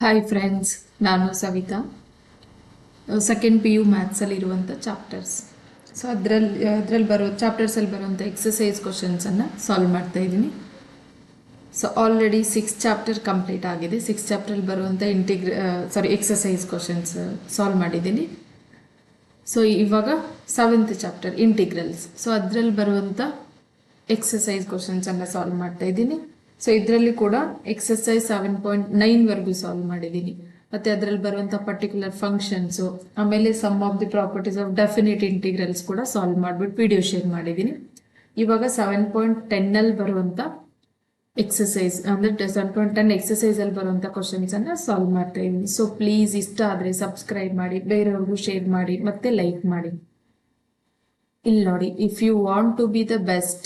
Hi friends, ನಾನು Savita. Second P U ಮ್ಯಾಥ್ಸಲ್ಲಿರುವಂಥ chapters. So ಅದರಲ್ಲಿ ಬರೋ ಚಾಪ್ಟರ್ಸಲ್ಲಿ ಬರುವಂಥ ಎಕ್ಸಸೈಸ್ ಕ್ವಶನ್ಸನ್ನು ಸಾಲ್ವ್ ಮಾಡ್ತಾ ಇದ್ದೀನಿ. ಸೊ ಆಲ್ರೆಡಿ 6 ಚಾಪ್ಟರ್ ಕಂಪ್ಲೀಟ್ ಆಗಿದೆ. 6 ಚಾಪ್ಟರಲ್ಲಿ ಬರುವಂಥ ಎಕ್ಸಸೈಸ್ ಕ್ವಶನ್ಸ್ ಸಾಲ್ವ್ ಮಾಡಿದ್ದೀನಿ. ಸೊ ಇವಾಗ 7th ಚಾಪ್ಟರ್ ಇಂಟಿಗ್ರಲ್ಸ್. ಸೊ ಅದರಲ್ಲಿ ಬರುವಂಥ ಎಕ್ಸಸೈಸ್ ಕ್ವಶನ್ಸನ್ನು ಸಾಲ್ವ್ ಮಾಡ್ತಾ ಇದ್ದೀನಿ. ಸೊ ಇದರಲ್ಲಿ ಕೂಡ ಎಕ್ಸಸೈಸ್ 7.9 ಸಾಲ್ವ್ ಮಾಡಿದ್ದೀನಿ. ಮತ್ತು ಅದರಲ್ಲಿ ಬರುವಂಥ ಪರ್ಟಿಕ್ಯುಲರ್ ಫಂಕ್ಷನ್ಸು, ಆಮೇಲೆ some of the properties of definite integrals ಕೂಡ ಸಾಲ್ವ್ ಮಾಡಿಬಿಟ್ಟು ವಿಡಿಯೋ ಶೇರ್ ಮಾಡಿದ್ದೀನಿ. ಇವಾಗ 7.10 ಬರುವಂಥ ಎಕ್ಸಸೈಸ್ ಅಂದರೆ 7.10 ಎಕ್ಸಸೈಸಲ್ಲಿ ಬರುವಂಥ ಕ್ವಶನ್ಸನ್ನು ಸಾಲ್ವ್ ಮಾಡ್ತಾ ಇದ್ದೀನಿ. ಸೊ ಪ್ಲೀಸ್ ಇಷ್ಟ ಆದರೆ ಸಬ್ಸ್ಕ್ರೈಬ್ ಮಾಡಿ, ಬೇರೆಯವ್ರಿಗೂ ಶೇರ್ ಮಾಡಿ, ಮತ್ತೆ ಲೈಕ್ ಮಾಡಿ. ಇಲ್ಲಿ ನೋಡಿ, if you want to be the best,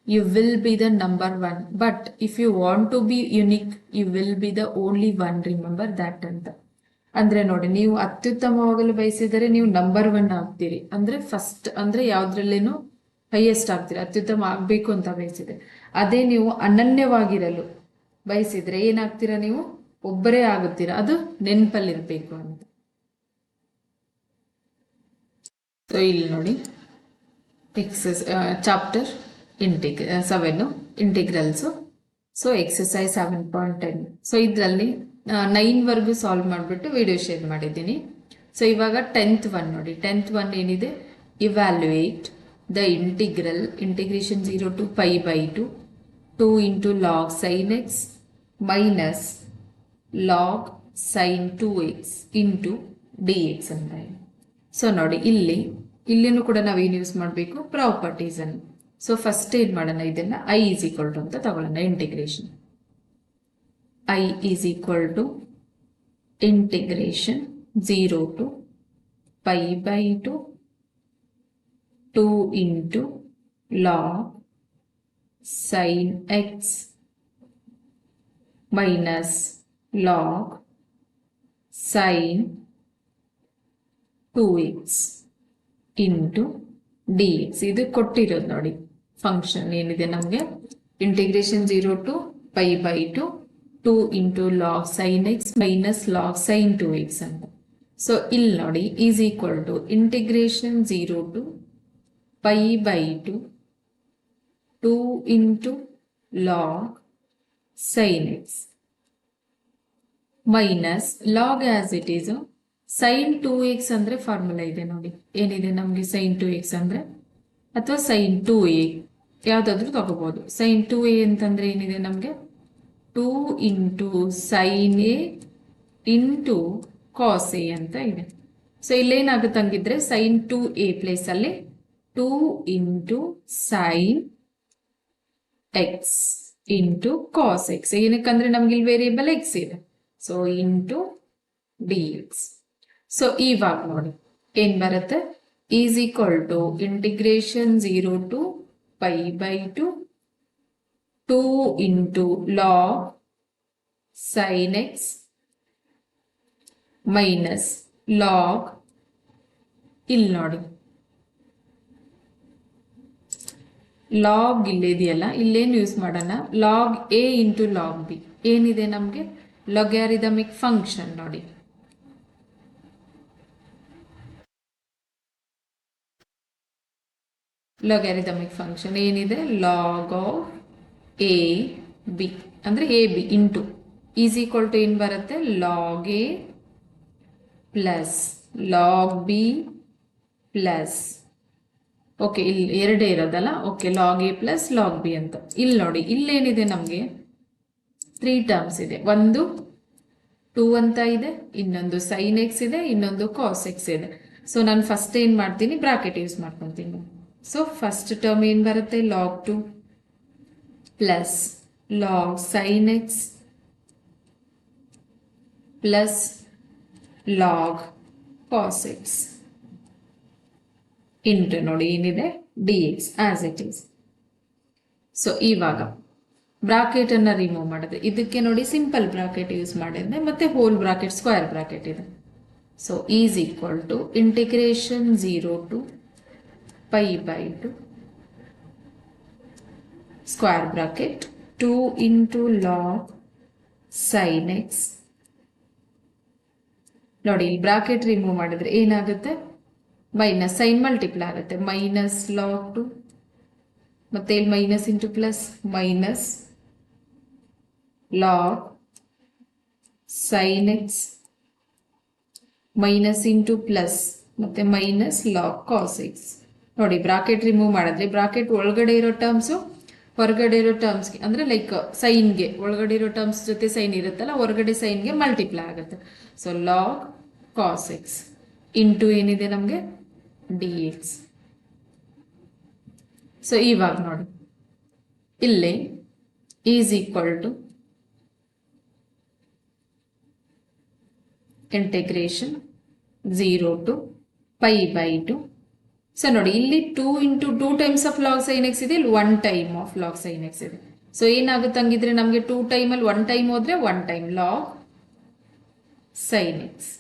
you will be the number one, but if you want to be unique, you will be the only one. Remember that ಅಂತ. ಅಂದ್ರೆ ನೋಡಿ, ನೀವು ಅತ್ಯುತ್ತಮವಾಗಲು ಬಯಸಿದರೆ ನೀವು ನಂಬರ್ 1 ಆಗ್ತೀರಿ. ಅಂದ್ರೆ ಫಸ್ಟ್ ಅಂದ್ರೆ ಯಾವ್ದ್ರಲ್ಲೇನು ಹೈಯೆಸ್ಟ್ ಆಗ್ತೀರಿ, ಅತ್ಯುತ್ತಮ ಆಗ್ಬೇಕು ಅಂತ ಬಯಸಿದ್ರೆ. ಅದೇ ನೀವು ಅನನ್ಯವಾಗಿರಲು ಬಯಸಿದ್ರೆ ಏನಾಗ್ತೀರಾ, ನೀವು ಒಬ್ಬರೇ ಆಗುತ್ತೀರಾ. ಅದು ನೆನಪಲ್ಲಿರ್ಬೇಕು ಅಂತ. ಸೊ ಇಲ್ಲಿ ನೋಡಿ, chapter 7 integrals. So exercise 7.10. So ಇದರಲ್ಲಿ 9 ಸಾಲ್ವ್ ಮಾಡಿಬಿಟ್ಟು ವಿಡಿಯೋ ಶೇರ್ ಮಾಡಿದ್ದೀನಿ. ಸೊ ಇವಾಗ 10th ಒನ್ ನೋಡಿ. 10th ಒನ್ ಏನಿದೆ, evaluate the integration 0 to π/2 2 into log sin x minus log sin 2x into dx ಅಂತ. ಸೊ ನೋಡಿ, ಇಲ್ಲಿನೂ ಕೂಡ ನಾವೇನು ಯೂಸ್ ಮಾಡಬೇಕು, ಪ್ರಾಪರ್ಟೀಸನ್ನು. ಸೊ ಫಸ್ಟ್ ಏನು ಮಾಡೋಣ, ಇದನ್ನು i ಈಸ್ ಈಕ್ವಲ್ ಟು ಅಂತ ತಗೊಳ್ಳೋಣ. Integration i is equal to integration 0 to π/2 2 into log sin x minus log sin 2x into dx. ಇದು ಕೊಟ್ಟಿರೋದು ನೋಡಿ ಫಂಕ್ಷನ್ ಏನಿದೆ ನಮಗೆ, integration 0 to π/2 2 into log sin x minus log sin 2x ಅಂತ. So ಇಲ್ಲಿ ನೋಡಿ, is equal to integration 0 to π/2 2 into log sin x minus log as it is sin 2x ಅಂದರೆ formula ಇದೆ ನೋಡಿ, ಏನಿದೆ ನಮಗೆ sin 2x ಅಂದರೆ, ಅಥವಾ sin 2a ಯಾವುದಾದ್ರೂ ತಗೋಬಹುದು. sin 2a ಅಂತಂದ್ರೆ ಏನಿದೆ ನಮಗೆ, 2 into sin a into cos a ಅಂತ ಇದೆ. ಸೊ ಇಲ್ಲೇನಾಗುತ್ತೆ ಹಂಗಿದ್ರೆ, sin 2a ಪ್ಲೇಸ್ ಅಲ್ಲಿ 2 into sin x into cos x, ಏನಕ್ಕಂದ್ರೆ ನಮ್ಗೆ ಇಲ್ಲಿ ವೇರಿಯೇಬಲ್ x ಇದೆ. So into dx. ಸೊ ಇವಾಗ ನೋಡಿ ಏನ್ ಬರುತ್ತೆ, is equal to integration 0 to π/2 2 into log sin x minus log, ಇಲ್ಲಿ ನೋಡಿ ಲಾಗ್ ಇಲ್ಲಿದೆಯಲ್ಲ, ಇಲ್ಲೇನು ಯೂಸ್ ಮಾಡೋಣ, log a into log b. ಏನಿದೆ ನಮಗೆ, ಲೊಗ್ಯಾರಿದಮಿಕ್ ಫಂಕ್ಷನ್ ನೋಡಿ. ಲೊಗ್ಯಾರಿದಮಿಕ್ ಫಂಕ್ಷನ್ ಏನಿದೆ, ಲಾಗ್ ಆಫ್ ಎ ಬಿ ಅಂದರೆ A B into is equal to ಏನು ಬರುತ್ತೆ, log A plus log B plus, okay ಇಲ್ಲಿ ಎರಡೇ ಇರೋದಲ್ಲ, okay log A plus log b ಅಂತ. ಇಲ್ಲಿ ನೋಡಿ, ಇಲ್ಲೇನಿದೆ ನಮಗೆ 3 ಟರ್ಮ್ಸ್ ಇದೆ. ಒಂದು 2 ಅಂತ ಇದೆ, ಇನ್ನೊಂದು sin x ಇದೆ, ಇನ್ನೊಂದು cos x ಇದೆ. ಸೊ ನಾನು ಫಸ್ಟ್ ಏನು ಮಾಡ್ತೀನಿ, ಬ್ರಾಕೆಟ್ ಯೂಸ್ ಮಾಡ್ಕೊತೀನಿ. ಸೊ ಫಸ್ಟ್ ಟರ್ಮ್ ಏನು ಬರುತ್ತೆ, log 2 plus log sin x plus log cos x into ನೋಡಿ ಏನಿದೆ dx as it is. So ಇವಾಗ ಬ್ರಾಕೆಟ್ ಅನ್ನ ರಿಮೂವ್ ಮಾಡಿದ್ರೆ, ಇದಕ್ಕೆ ನೋಡಿ ಸಿಂಪಲ್ ಬ್ರಾಕೆಟ್ ಯೂಸ್ ಮಾಡಿದ್ರೆ, ಮತ್ತೆ ಹೋಲ್ ಬ್ರಾಕೆಟ್ ಸ್ಕ್ವೇರ್ ಬ್ರಾಕೆಟ್ ಇದೆ. So is equal to integration 0 to π/2 square bracket 2 into log sin x ನೋಡಿ ಇಲ್ಲಿ ಬ್ರಾಕೆಟ್ ರಿಮೂವ್ ಮಾಡಿದ್ರೆ ಏನಾಗುತ್ತೆ, ಮೈನಸ್ ಸೈನ್ ಮಲ್ಟಿಪ್ಲೈ ಆಗುತ್ತೆ, ಮೈನಸ್ ಲಾಗ್ 2 ಮತ್ತೆ ಇಲ್ಲಿ minus into plus minus log sine x minus into plus ಮತ್ತೆ minus log cos x. ನೋಡಿ bracket remove ಮಾಡಿದ್ರೆ ಬ್ರಾಕೆಟ್ ಒಳಗಡೆ ಇರೋ ಟರ್ಮ್ಸು ಹೊರಗಡೆ ಇರೋ ಟರ್ಮ್ಸ್ಗೆ ಅಂದರೆ ಲೈಕ್ ಸೈನ್ಗೆ ಒಳಗಡೆ ಇರೋ ಟರ್ಮ್ಸ್ ಜೊತೆ ಸೈನ್ ಇರುತ್ತಲ್ಲ ಹೊರಗಡೆ ಸೈನ್ಗೆ ಮಲ್ಟಿಪ್ಲೈ ಆಗುತ್ತೆ. So log cos x into ಏನಿದೆ ನಮಗೆ ಡಿ ಎಕ್ಸ್. ಸೊ ಇವಾಗ ನೋಡಿ ಇಲ್ಲಿ is equal to integration 0 to pi by 2. So ನೋಡಿ ಇಲ್ಲಿ 2 into 2 times of log sin x ಇದೆ, ಇಲ್ಲಿ 1 time of log sin x ಇದೆ. ಸೊ ಏನಾಗುತ್ತೆ ಹಂಗಿದ್ರೆ ನಮಗೆ 2 ಟೈಮಲ್ಲಿ 1 ಟೈಮ್ ಹೋದ್ರೆ 1 time log sin x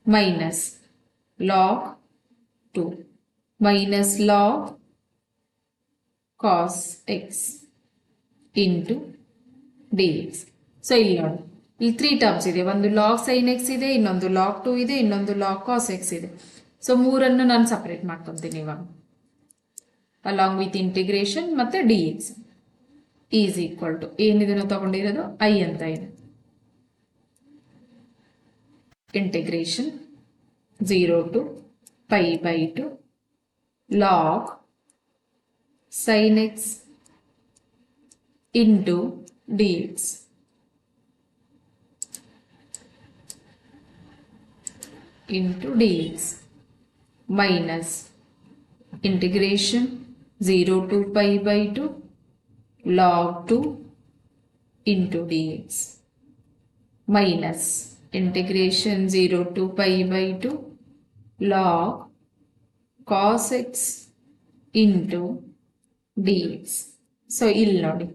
minus log 2 minus log cos x into d x. So ಇಲ್ಲಿ ನೋಡಿ ಇಲ್ಲಿ 3 ಟರ್ಮ್ಸ್ ಇದೆ, ಒಂದು ಲಾಗ್ ಸೈನ್ ಎಕ್ಸ್ ಇದೆ, ಇನ್ನೊಂದು ಲಾಗ್ 2 ಇದೆ, ಇನ್ನೊಂದು ಲಾಗ್ ಕಾಸ್ ಎಕ್ಸ್ ಇದೆ. ಸೊ ಮೂರನ್ನು ನಾನು ಸಪ್ರೇಟ್ ಮಾಡ್ಕೊತೀನಿ ಇವಾಗ ಅಲಾಂಗ್ ವಿತ್ ಇಂಟಿಗ್ರೇಷನ್ ಮತ್ತೆ d x is equal to ಏನಿದೆ ನಾವು ತಗೊಂಡಿರೋದು ಐ ಅಂತ ಇದೆ, integration 0 to pi by 2 log sine x into d x into dx minus integration 0 to pi by 2 log 2 into dx minus integration 0 to pi by 2 log cos x into dx. So ಇಲ್ಲಿ ನೋಡಿ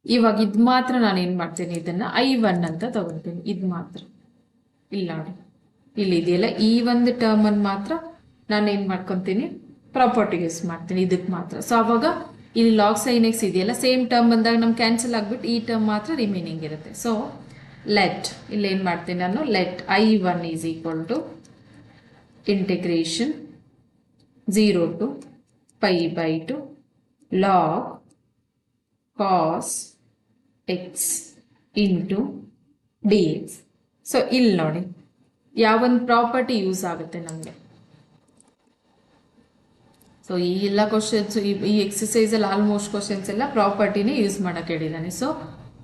ಇವಾಗ ಇದು ಮಾತ್ರ ನಾನು ಏನು ಮಾಡ್ತೀನಿ, ಇದನ್ನ I1 ಅಂತ ತಗೊಳ್ತೀನಿ, ಇದು ಮಾತ್ರ ಇಲ್ಲಿ ನೋಡಿ ಇಲ್ಲಿ ಇದೆಯಲ್ಲ ಈ ಒಂದು ಟರ್ಮ್ ಅನ್ನು ಮಾತ್ರ ನಾನು ಏನು ಮಾಡ್ಕೊತೀನಿ ಪ್ರಾಪರ್ಟಿ ಯೂಸ್ ಮಾಡ್ತೀನಿ ಇದಕ್ಕೆ ಮಾತ್ರ. ಸೊ ಅವಾಗ ಇಲ್ಲಿ ಲಾಗ್ ಸೈನ್ ಎಕ್ಸ್ ಇದೆಯಲ್ಲ ಸೇಮ್ ಟರ್ಮ್ ಬಂದಾಗ ನಮ್ಗೆ ಕ್ಯಾನ್ಸಲ್ ಆಗ್ಬಿಟ್ಟು ಈ ಟರ್ಮ್ ಮಾತ್ರ ರಿಮೈನಿಂಗ್ ಇರುತ್ತೆ. ಸೊ ಲೆಟ್ ಇಲ್ಲಿ ಏನು ಮಾಡ್ತೀನಿ ನಾನು, let I1 is equal to integration 0 to pi by 2 log cos x into d x. So ಇಲ್ಲಿ ನೋಡಿ ಯಾವೊಂದು ಪ್ರಾಪರ್ಟಿ ಯೂಸ್ ಆಗುತ್ತೆ ನಮಗೆ. ಸೊ ಈ ಎಲ್ಲ ಕ್ವಶನ್ಸ್ ಈ ಎಕ್ಸಸೈಸಲ್ಲಿ ಆಲ್ಮೋಸ್ಟ್ ಕ್ವಶನ್ಸ್ ಎಲ್ಲ ಪ್ರಾಪರ್ಟಿನೇ ಯೂಸ್ ಮಾಡೋಕೆ ಹೇಳಿದ್ದಾನೆ. ಸೊ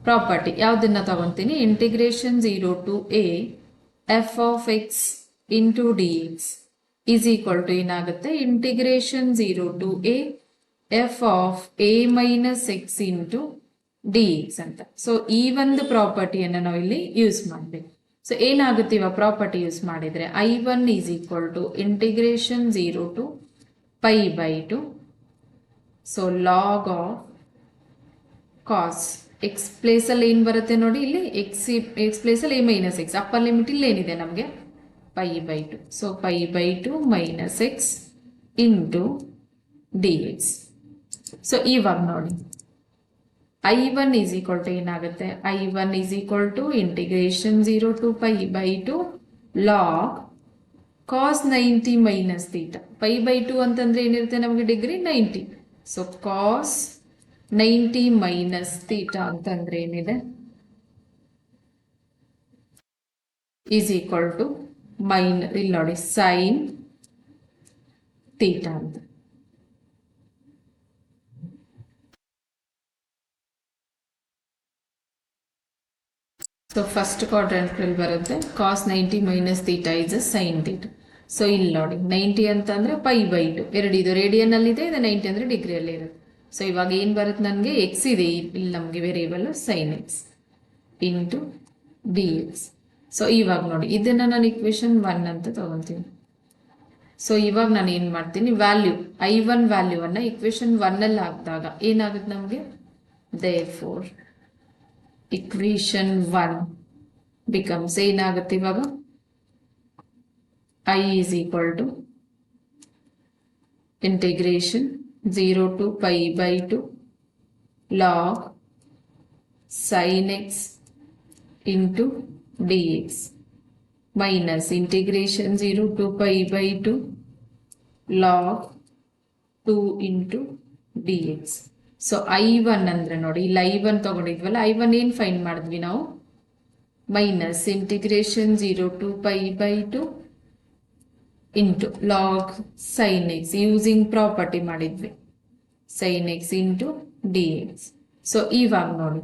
ಪ್ರಾಪರ್ಟಿ ಯಾವುದನ್ನ ತಗೊತೀನಿ, integration 0 to a F of x into d x is equal to ಏನಾಗುತ್ತೆ, integration 0 to a F of a minus x into d x ಅಂತ. ಸೊ ಈ ಒಂದು ಪ್ರಾಪರ್ಟಿಯನ್ನು ನಾವು ಇಲ್ಲಿ ಯೂಸ್ ಮಾಡಬೇಕು. ಸೊ ಏನಾಗುತ್ತೆ ಇವಾಗ ಪ್ರಾಪರ್ಟಿ ಯೂಸ್ ಮಾಡಿದರೆ I1 is equal to integration 0 to pi by 2 so log of cos x ಪ್ಲೇಸಲ್ಲಿ ಏನು ಬರುತ್ತೆ ನೋಡಿ, ಇಲ್ಲಿ ಎಕ್ಸ್ ಪ್ಲೇಸಲ್ಲಿ a minus x upper limit ಇಲ್ಲಿ ಏನಿದೆ ನಮಗೆ pi by 2. So pi by 2 minus x into d x. So ಇವಾಗ ನೋಡಿ I1 ಈಸ್ ಈಕ್ವಲ್ ಟು ಏನಾಗುತ್ತೆ, I1 is equal to integration 0 to pi by 2 log cos 90 minus theta. pi by 2 ಅಂತಂದ್ರೆ ಏನಿರುತ್ತೆ ನಮಗೆ degree 90. So cos 90 minus theta ಅಂತಂದ್ರೆ ಏನಿದೆ is equal to ಇಲ್ಲಿ ನೋಡಿ ಸೈನ್ ಥೀಟಾ ಅಂತ. ಸೊ ಫಸ್ಟ್ ಕ್ವಾಡ್ರೆಂಟ್ರಲ್ಲಿ ಬರುತ್ತೆ cos 90 minus theta is sine theta. So ಇಲ್ಲಿ ನೋಡಿ 90 ಅಂತಂದರೆ pi by 2 ಎರಡು ಇದು ರೇಡಿಯನ್ನಲ್ಲಿದೆ, ಇದು 90 ಅಂದರೆ ಡಿಗ್ರಿಯಲ್ಲಿ ಇರುತ್ತೆ. ಸೊ ಇವಾಗ ಏನು ಬರುತ್ತೆ ನನಗೆ ಎಕ್ಸ್ ಇದೆ ಇಲ್ಲಿ ನಮಗೆ variable sine x into d x. So ಇವಾಗ ನೋಡಿ ಇದನ್ನು ನಾನು ಇಕ್ವೇಶನ್ 1 ಅಂತ ತಗೊತೀನಿ. ಸೊ ಇವಾಗ ನಾನು ಏನು ಮಾಡ್ತೀನಿ, ವ್ಯಾಲ್ಯೂ I1 ವ್ಯಾಲ್ಯೂವನ್ನು ಇಕ್ವೇಶನ್ 1ಅಲ್ಲಿ ಹಾಕಿದಾಗ ಏನಾಗುತ್ತೆ ನಮಗೆ, ದೇರ್ಫೋರ್ ಇಕ್ವೇಶನ್ 1 ಬಿಕಮ್ಸ್ ಏನಾಗುತ್ತೆ ಇವಾಗ I is equal to integration 0 to pi by 2 log sin x into dx minus integration 0 to pi by 2 log 2 into dx. So I1 ಅಂದ್ರೆ ನೋಡಿ ಇಲ್ಲಿ I1 ತಗೊಂಡಿದ್ವಲ್ಲ, I1 ಏನ್ ಫೈಂಡ್ ಮಾಡಿದ್ವಿ ನಾವು, minus integration 0 to pi by 2 into log sine x using property ಮಾಡಿದ್ವಿ, sine x into d x. So ಇವಾಗ ನೋಡಿ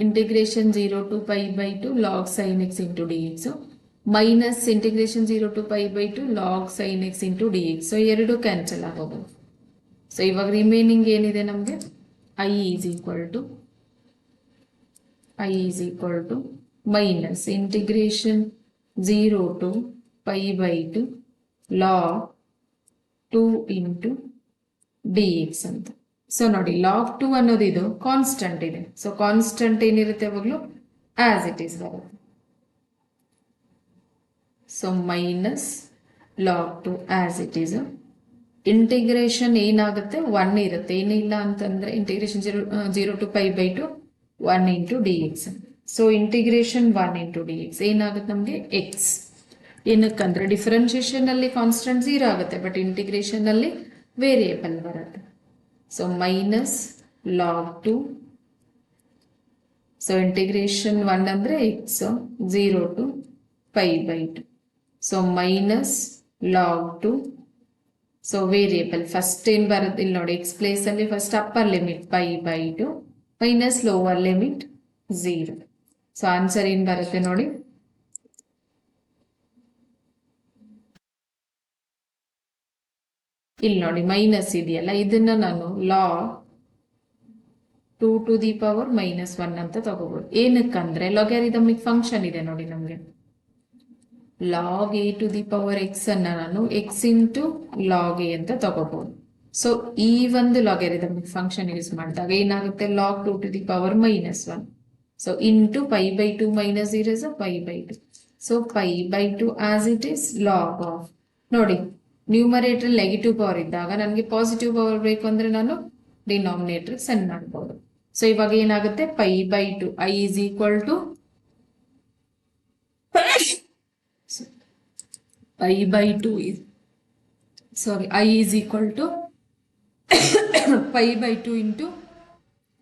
integration 0 to pi by 2 log sine x into d x minus integration 0 to pi by 2 log sine x into d x. So ಎರಡು cancel ಆಗೋದು. So ಇವಾಗ remaining ಏನಿದೆ ನಮಗೆ, I is equal to minus integration 0 to pi by 2 log 2 into d x ಅಂತ. So ನೋಡಿ log 2 ಅನ್ನೋದು ಇದು constant ಇದೆ. ಸೊ ಕಾನ್ಸ್ಟೆಂಟ್ ಏನಿರುತ್ತೆ ಯಾವಾಗಲೂ ಆಸ್ ಇಟ್ ಈಸ್ ಬರುತ್ತೆ. So minus log 2 as it is. Integration ಏನಾಗುತ್ತೆ 1 ಇರುತ್ತೆ, ಏನಿಲ್ಲ ಅಂತಂದ್ರೆ integration 0 to pi by 2 1 into d x. So integration 1 into d x ಏನಾಗುತ್ತೆ ನಮಗೆ ಎಕ್ಸ್. ಏನಕ್ಕಂದ್ರೆ ಡಿಫರೆನ್ಷಿಯೇಷನ್ ಅಲ್ಲಿ ಕಾನ್ಸ್ಟೆಂಟ್ 0 ಆಗುತ್ತೆ, ಬಟ್ ಇಂಟಿಗ್ರೇಷನ್ ಅಲ್ಲಿ ವೇರಿಯೇಬಲ್ ಬರುತ್ತೆ. So minus log 2. So integration 1 ಅಂದ್ರೆ X 0 to pi by 2. So minus log 2. So variable first ಏನ್ ಬರುತ್ತೆ ಇಲ್ಲಿ ನೋಡಿ, ಎಕ್ಸ್ ಪ್ಲೇಸ್ ಅಲ್ಲಿ first upper limit pi by 2 minus lower limit 0. So answer ಏನ್ ಬರುತ್ತೆ ನೋಡಿ, ಇಲ್ಲಿ ನೋಡಿ ಮೈನಸ್ ಇದೆಯಲ್ಲ, ಇದನ್ನ ನಾನು ಲಾಗ್ 2 to the power -1 ಅಂತ ತಗೋಬಹುದು. ಏನಕ್ಕಂದ್ರೆ ಲಾಗರಿಥಮಿಕ್ ಫಂಕ್ಷನ್ ಇದೆ ನೋಡಿ ನಮ್ಗೆ, log a to the power x ಅನ್ನ ನಾನು x ಇಂಟು ಲಾಗ್ a ಅಂತ ತಗೋಬಹುದು. ಸೊ ಈ ಒಂದು ಲಾಗರಿಥಮಿಕ್ ಫಂಕ್ಷನ್ ಯೂಸ್ ಮಾಡಿದಾಗ ಏನಾಗುತ್ತೆ, log 2 to the power -1. So into pi by 2 minus 0 is pi by 2. So pi by 2 as it is log of, ನೋಡಿ numerator negative power ಇದ್ದಾಗ ನನಗೆ positive power ಬೇಕು ಅಂದ್ರೆ ನಾನು ಡಿನಾಮಿನೇಟರ್ ಸೆಂಡ್ ಮಾಡಬಹುದು. ಸೊ ಇವಾಗ ಏನಾಗುತ್ತೆ, pi by 2 i is equal to pi by 2 is I is equal to pi by 2 into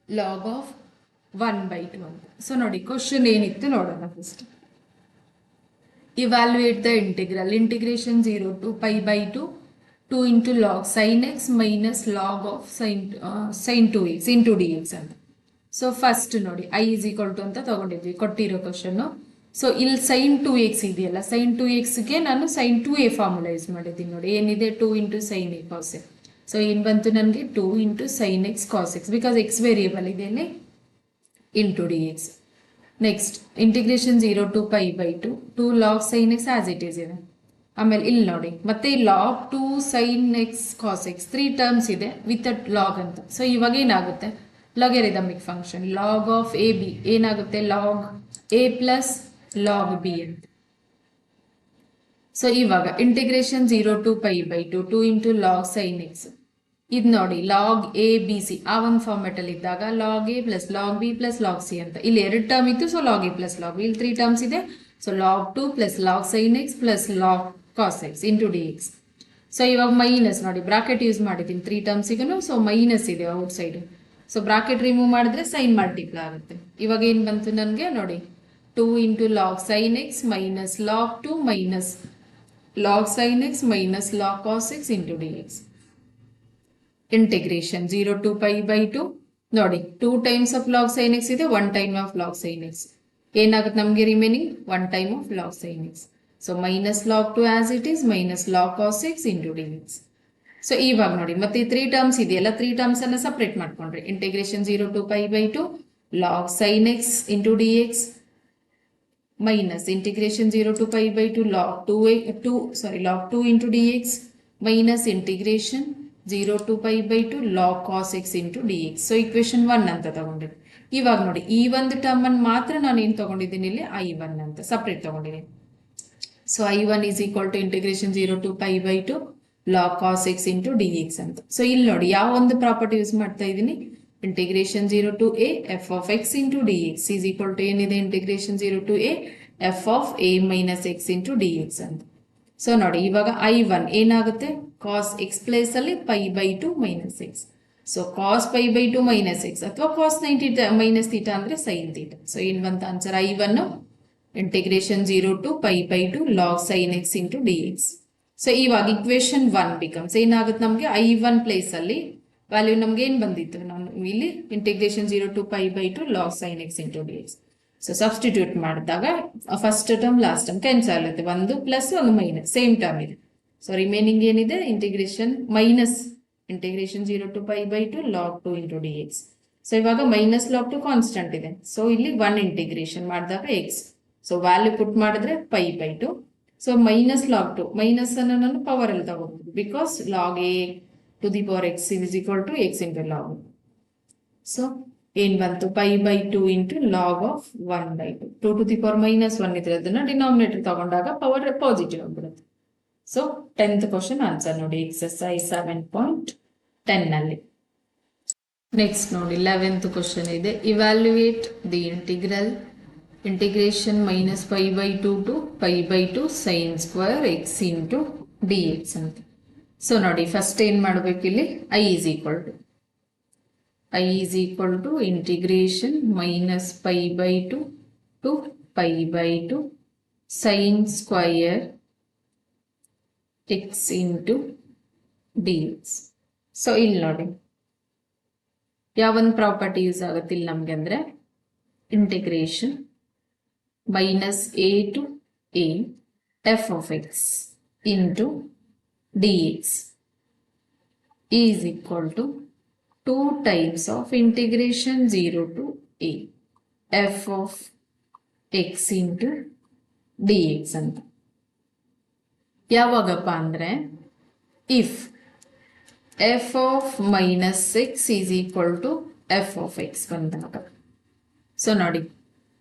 log of 1 by 2 ಅಂತ. ಸೊ ನೋಡಿ ಕ್ವಶನ್ ಏನಿತ್ತು ನೋಡೋಣ first. Evaluate the integral. Integration 0 to pi by 2 into log sin x minus log of sin 2x into dx ಅಂತ. So first ನೋಡಿ i is equal to ಅಂತ ತಗೊಂಡಿದ್ವಿ ಕೊಟ್ಟಿರೋ question. So ಇಲ್ಲಿ sin 2x ಇದೆಯಲ್ಲ, sin 2x ಗೆ ನಾನು sin 2a formula use ಮಾಡಿದ್ದೀನಿ ನೋಡಿ, ಏನಿದೆ 2 into sin a cos a. So ಏನ್ ಬಂತು ನನಗೆ 2 into sin x cos x, because x variable ಇದೆ ಇಲ್ಲಿ, into dx. Next integration 0 to pi by 2 log sin x as it is ಇದೆ. ಆಮೇಲೆ ಇಲ್ಲಿ ನೋಡಿ ಮತ್ತೆ log 2 sin x cos x 3 terms ಇದೆ ವಿತ್ ಲಾಗ್ ಅಂತ. ಸೊ ಇವಾಗ ಏನಾಗುತ್ತೆ, logarithmic function log of A b ಏನಾಗುತ್ತೆ, log A plus log b ಅಂತ. ಸೊ ಇವಾಗ integration 0 to pi by 2 into log sine x, ಇದು ನೋಡಿ ಲಾಗ್ ಎ ಬಿ ಸಿ ಆ ಒಂದು ಫಾರ್ಮೆಟ್ ಅಲ್ಲಿ ಇದ್ದಾಗ log A plus log B plus log c ಅಂತ. ಇಲ್ಲಿ 2 ಟರ್ಮ್ ಇತ್ತು, so log A plus log b. ಇಲ್ಲಿ 3 ಟರ್ಮ್ಸ್ ಇದೆ, so log 2 plus log sine x plus log cos x into d x. So ಇವಾಗ minus ನೋಡಿ bracket use ಮಾಡಿದ್ದೀನಿ 3 ಟರ್ಮ್ಸಿಗೂ, so minus ಇದೆ outside. So bracket remove ಮಾಡಿದ್ರೆ sine multiply ಆಗುತ್ತೆ. ಇವಾಗ ಏನ್ ಬಂತು ನನಗೆ ನೋಡಿ, 2 into log sine x minus log 2 minus log sine x minus log cos x into d x. Integration 0 to pi by 2 ನೋಡಿ 2 times of log sine x ಇದೆ, 1 time of log sine x. ಏನಾಗುತ್ತೆ ನಮಗೆ remaining 1 time of log sine x. So minus log 2 as it is minus log cos x into d x. So ಇವಾಗ ನೋಡಿ ಮತ್ತೆ 3 terms ಇದೆಯಲ್ಲ, 3 terms ಅನ್ನ separate ಮಾಡ್ಕೊಂಡ್ರಿ. Integration 0 to pi by 2 log sine x into d x minus integration 0 to pi by 2 log 2 into d x minus integration 0 to pi by 2 log cos x into dx. So equation 1 ಅಂತ ತಗೊಂಡಿದ್ದೀನಿ. ಇವಾಗ ನೋಡಿ ಈ ಒಂದು term ಅನ್ನು ಮಾತ್ರ ನಾನು ಏನು ತಗೊಂಡಿದ್ದೀನಿ ಇಲ್ಲಿ i1 ಅಂತ ಸಪ್ರೇಟ್ ತಗೊಂಡಿದ್ದೀನಿ. So i1 is equal to integration 0 to pi by 2 log cos x into dx ಅಂತ. ಸೊ ಇಲ್ಲಿ ನೋಡಿ ಯಾವ ಒಂದು ಪ್ರಾಪರ್ಟಿ ಯೂಸ್ ಮಾಡ್ತಾ ಇದ್ದೀನಿ, integration 0 to a f of x into d x is equal to ಏನಿದೆ integration 0 to a f of a minus x into d x ಅಂತ. So ನೋಡಿ ಇವಾಗ I1 ಏನಾಗುತ್ತೆ, ಕಾಸ್ ಎಕ್ಸ್ ಪ್ಲೇಸ್ ಅಲ್ಲಿ pi by two minus x. So cos pi by two minus x ಅಥವಾ cos 90 minus theta ಅಂದ್ರೆ sine theta. So ಏನ್ ಬಂತ answer, I1 integration 0 to pi by two log sine x into d x. So ಇವಾಗ equation 1 becomes ಏನಾಗುತ್ತೆ, ನಮಗೆ I1 place ಅಲ್ಲಿ value ನಮ್ಗೆ ಏನ್ ಬಂದಿತ್ತು, ನಾನು ಇಲ್ಲಿ integration 0 to pi by two log sine x into d x. So substitute ಮಾಡಿದಾಗ first term last term cancel ಆಗುತ್ತೆ, ಒಂದು ಪ್ಲಸ್ ಒಂದು ಮೈನಸ್ ಸೇಮ್ ಟರ್ಮ್ ಇದೆ. ಸೊ ರಿಮೈನಿಂಗ್ ಏನಿದೆ integration minus integration 0 to pi by two log 2 into d x. So ಇವಾಗ minus log 2 constant ಇದೆ. So ಇಲ್ಲಿ 1 integration ಮಾಡಿದಾಗ ಎಕ್ಸ್. ಸೊ ವ್ಯಾಲ್ಯೂ ಪುಟ್ ಮಾಡಿದ್ರೆ pi by two. So minus log 2 minus ಅನ್ನು ನಾನು power ಅಲ್ಲಿ ತಗೋಬಹುದು, because log a to the power x is equal to x into log. So ಏನ್ ಬಂತು, pi by two into log of 1 by 2. 2 to the power minus 1 ಇದ್ರೆ ಅದನ್ನ denominator ತಗೊಂಡಾಗ power positive ಆಗ್ಬಿಡುತ್ತೆ. ಸೊ 10th ಕ್ವಶನ್ ಆನ್ಸರ್ ನೋಡಿ exercise 7.10 ನಲ್ಲಿ. Next ನೋಡಿ 11th question ಇದೆ, evaluate the integration minus pi by two to pi by two sine square x into d x ಅಂತ. So ನೋಡಿ ಫಸ್ಟ್ ಏನ್ ಮಾಡ್ಬೇಕು, ಇಲ್ಲಿ I is equal to integration minus pi by 2 to pi by 2 sin square x into dx. So ಇಲ್ಲಿ ನೋಡಿ ಯಾವೊಂದು property use ಆಗುತ್ತೆ ಇಲ್ಲಿ ನಮ್ಗೆ ಅಂದ್ರೆ, integration minus a to a f of x into dx is equal to 2 times of integration 0 to a f of x into dx ಅಂತ. ಯಾವಾಗಪ್ಪ ಅಂದ್ರೆ if f of minus 6 is equal to f of x ಬಂದಾಗ. So ನೋಡಿ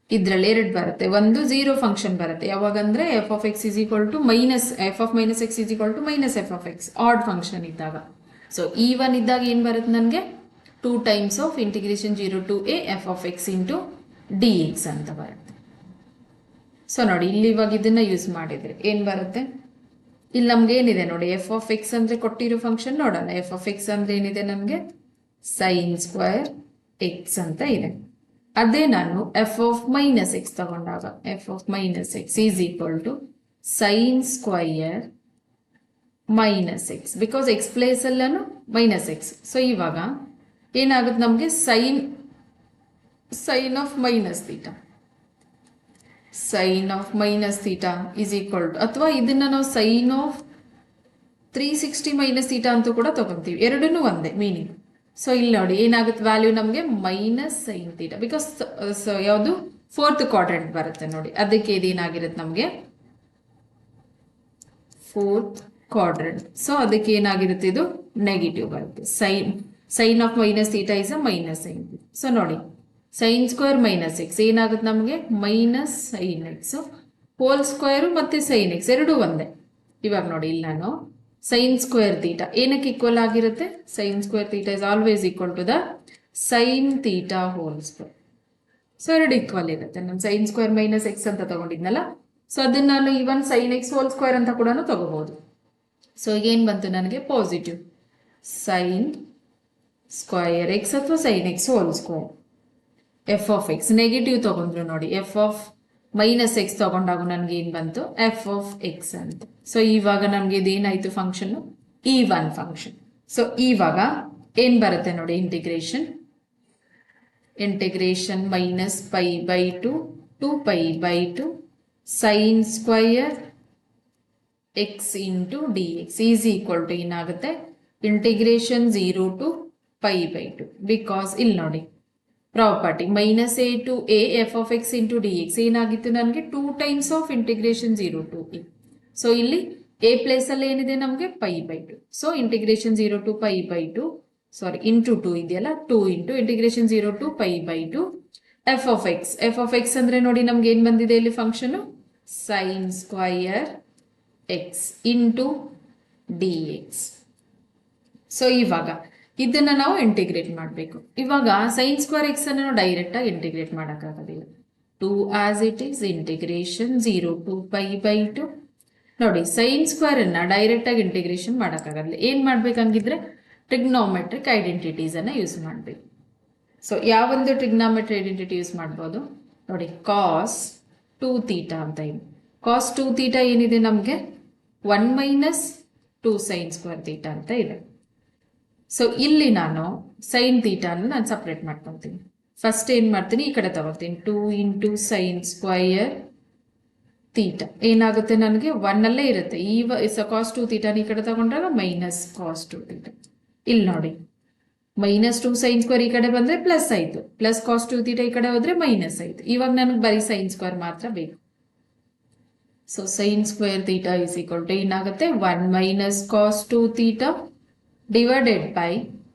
ಇದ್ರಲ್ಲಿ ಎರಡು ಬರುತ್ತೆ, ಒಂದು zero function ಬರುತ್ತೆ ಯಾವಾಗಂದ್ರೆ f of x is equal to minus F of minus x is equal to minus F of x odd function ಇದ್ದಾಗ. So E1 ಇದ್ದಾಗ ಏನ್ ಬರುತ್ತೆ ನನಗೆ, 2 times of integration 0 to a f of x into d x ಅಂತ ಬರುತ್ತೆ. So ನೋಡಿ ಇಲ್ಲಿ ಇವಾಗ ಇದನ್ನ ಯೂಸ್ ಮಾಡಿದ್ರೆ ಏನ್ ಬರುತ್ತೆ, ಇಲ್ಲಿ ನಮ್ಗೆ ಏನಿದೆ ನೋಡಿ ಎಫ್ ಆಫ್ ಎಕ್ಸ್ ಅಂದ್ರೆ ಕೊಟ್ಟಿರೋ ಫಂಕ್ಷನ್ ನೋಡೋಣ. ಎಫ್ ಆಫ್ ಎಕ್ಸ್ ಅಂದ್ರೆ ಏನಿದೆ ನಮ್ಗೆ ಸೈನ್ ಸ್ಕ್ವೇರ್ ಎಕ್ಸ್ ಅಂತ ಇದೆ. ಅದೇ ನಾನು ಎಫ್ ಆಫ್ ಮೈನಸ್ ಎಕ್ಸ್ ತಗೊಂಡಾಗ f of minus x is equal to sine square minus x, because x place ಅಲ್ಲೂ ಮೈನಸ್ ಎಕ್ಸ್. ಸೊ ಇವಾಗ ಏನಾಗುತ್ತೆ ನಮಗೆ sine of minus theta, sine of minus theta is equal to, ಅಥವಾ ಇದನ್ನ ನಾವು sign of 360 minus theta ಅಂತೂ ಕೂಡ ತಗೊಂತೀವಿ, ಎರಡನ್ನೂ ಒಂದೇ ಮೀನಿಂಗ್. ಸೊ ಇಲ್ಲಿ ನೋಡಿ ಏನಾಗುತ್ತೆ ವ್ಯಾಲ್ಯೂ ನಮಗೆ ಮೈನಸ್ ಸೈನ್ ಥೀಟಾ, ಬಿಕಾಸ್ ಯಾವುದು 4th ಕ್ವಾಡ್ರೆಂಟ್ ಬರುತ್ತೆ ನೋಡಿ, ಅದಕ್ಕೆ ಇದೇನಾಗಿರುತ್ತೆ ನಮಗೆ 4th ಕ್ವಾಡ್ರೆಂಟ್. ಸೊ ಅದಕ್ಕೆ ಏನಾಗಿರುತ್ತೆ ಇದು ನೆಗೆಟಿವ್ ಬರುತ್ತೆ. Sine of minus theta is a minus sine. So ನೋಡಿ ಸೈನ್ ಸ್ಕ್ವೇರ್ ಮೈನಸ್ ಎಕ್ಸ್ ಏನಾಗುತ್ತೆ ನಮಗೆ minus sine x whole square ಮತ್ತೆ ಸೈನ್ ಎಕ್ಸ್ ಎರಡೂ ಒಂದೇ. ಇವಾಗ ನೋಡಿ ಇಲ್ಲಿ ನಾನು ಸೈನ್ ಸ್ಕ್ವೇರ್ ಥೀಟಾ ಏನಕ್ಕೆ ಈಕ್ವಲ್ ಆಗಿರುತ್ತೆ, sine square theta is always equal to the sine theta whole square. So ಎರಡು ಈಕ್ವಲ್ ಇರುತ್ತೆ. ನಾನು ಸೈನ್ ಸ್ಕ್ವೇರ್ ಮೈನಸ್ ಎಕ್ಸ್ ಅಂತ ತಗೊಂಡಿದ್ನಲ್ಲ, ಸೊ ಅದನ್ನ ನಾನು even sine x whole square ಅಂತ ಕೂಡ ತಗೋಬಹುದು. ಸೊ ಏನ್ ಬಂತು ನನಗೆ ಪಾಸಿಟಿವ್ ಸೈನ್ ಸ್ಕ್ವಯರ್ ಎಕ್ಸ್ ಅಥವಾ sine x whole square. F of x negative ತಗೊಂಡ್ರು ನೋಡಿ, ಎಫ್ ಆಫ್ ಮೈನಸ್ ಎಕ್ಸ್ ತಗೊಂಡಾಗ ನನ್ಗೆ ಏನ್ ಬಂತು ಎಫ್ ಆಫ್ ಎಕ್ಸ್ ಅಂತ. ಸೊ ಇವಾಗ ನಮ್ಗೆ ಇದೇನಾಯ್ತು ಫಂಕ್ಷನ್ E1 ಫಂಕ್ಷನ್. ಸೊ ಇವಾಗ ಏನ್ ಬರುತ್ತೆ ನೋಡಿ integration minus pi by two to pi by two sine square x into d x is equal to ಏನಾಗುತ್ತೆ integration 0 to pi by two. Because ಇಲ್ಲಿ ನೋಡಿ property minus a to a f of x into d x ಏನಾಗಿತ್ತು ನನಗೆ 2 times of integration 0 to a. So ಇಲ್ಲಿ a place ಅಲ್ಲಿ ಏನಿದೆ ನಮಗೆ pi by two. So integration 0 to pi by two sorry into 2 ಇದೆಯಲ್ಲ 2 into integration 0 to pi by two F of x. F of x ಅಂದ್ರೆ ನೋಡಿ ನಮ್ಗೆ ಏನ್ ಬಂದಿದೆ ಇಲ್ಲಿ function sine square x into d x. So ಇವಾಗ ಇದನ್ನ ನಾವು ಇಂಟಿಗ್ರೇಟ್ ಮಾಡಬೇಕು. ಇವಾಗ ಸೈನ್ ಸ್ಕ್ವೇರ್ ಎಕ್ಸ್ ಅನ್ನು ನಾವು ಡೈರೆಕ್ಟ್ ಆಗಿ ಇಂಟಿಗ್ರೇಟ್ ಮಾಡೋಕ್ಕಾಗೋದಿಲ್ಲ. 2 as it is integration 0 to pi by 2. ನೋಡಿ ಸೈನ್ ಸ್ಕ್ವೇರ್ ಅನ್ನ ಡೈರೆಕ್ಟ್ ಆಗಿ ಇಂಟಿಗ್ರೇಷನ್ ಮಾಡೋಕ್ಕಾಗಲ್ಲ. ಏನ್ ಮಾಡ್ಬೇಕಂಗಿದ್ರೆ ಟ್ರಿಗ್ನೋಮೆಟ್ರಿಕ್ ಐಡೆಂಟಿಟೀಸ್ ಅನ್ನ ಯೂಸ್ ಮಾಡಬೇಕು. ಸೊ ಯಾವೊಂದು ಟ್ರಿಗ್ನೋಮೆಟ್ರಿ ಐಡೆಂಟಿಟಿ ಯೂಸ್ ಮಾಡ್ಬೋದು ನೋಡಿ, ಕಾಸ್ 2 ಥೀಟಾ ಅಂತ ಇದೆ. ಕಾಸ್ 2 ಥೀಟಾ ಏನಿದೆ ನಮಗೆ 1 ಮೈನಸ್ 2 ಸೈನ್ ಸ್ಕ್ವೇರ್ ಥೀಟಾ ಅಂತ ಇದೆ. ಸೊ ಇಲ್ಲಿ ನಾನು ಸೈನ್ ಥೀಟಾನ ನಾನು ಸಪ್ರೇಟ್ ಮಾಡ್ಕೊತೀನಿ. ಫಸ್ಟ್ ಏನು ಮಾಡ್ತೀನಿ, ಈ ಕಡೆ ತಗೋತೀನಿ 2 ಇಂಟು ಸೈನ್ ಸ್ಕ್ವಯರ್ ಥೀಟಾ ಏನಾಗುತ್ತೆ ನನಗೆ 1 ಅಲ್ಲೇ ಇರುತ್ತೆ. ಈ ಕಾಸ್ 2 ಥೀಟಾನ ಈ ಕಡೆ ತಗೊಂಡ್ರಾಗ ಮೈನಸ್ ಕಾಸ್ 2 ಥೀಟಾ. ಇಲ್ಲಿ ನೋಡಿ ಮೈನಸ್ 2 ಸೈನ್ ಸ್ಕ್ವೇರ್ ಈ ಕಡೆ ಬಂದರೆ ಪ್ಲಸ್ ಆಯಿತು, ಪ್ಲಸ್ ಕಾಸ್ 2 ಥೀಟಾ ಈ ಕಡೆ ಹೋದರೆ ಮೈನಸ್ ಆಯಿತು. ಇವಾಗ ನನಗೆ ಬರೀ ಸೈನ್ ಸ್ಕ್ವೇರ್ ಮಾತ್ರ ಬೇಕು. So sine square theta is equal to ಏನಾಗುತ್ತೆ 1 minus cos 2 theta divided by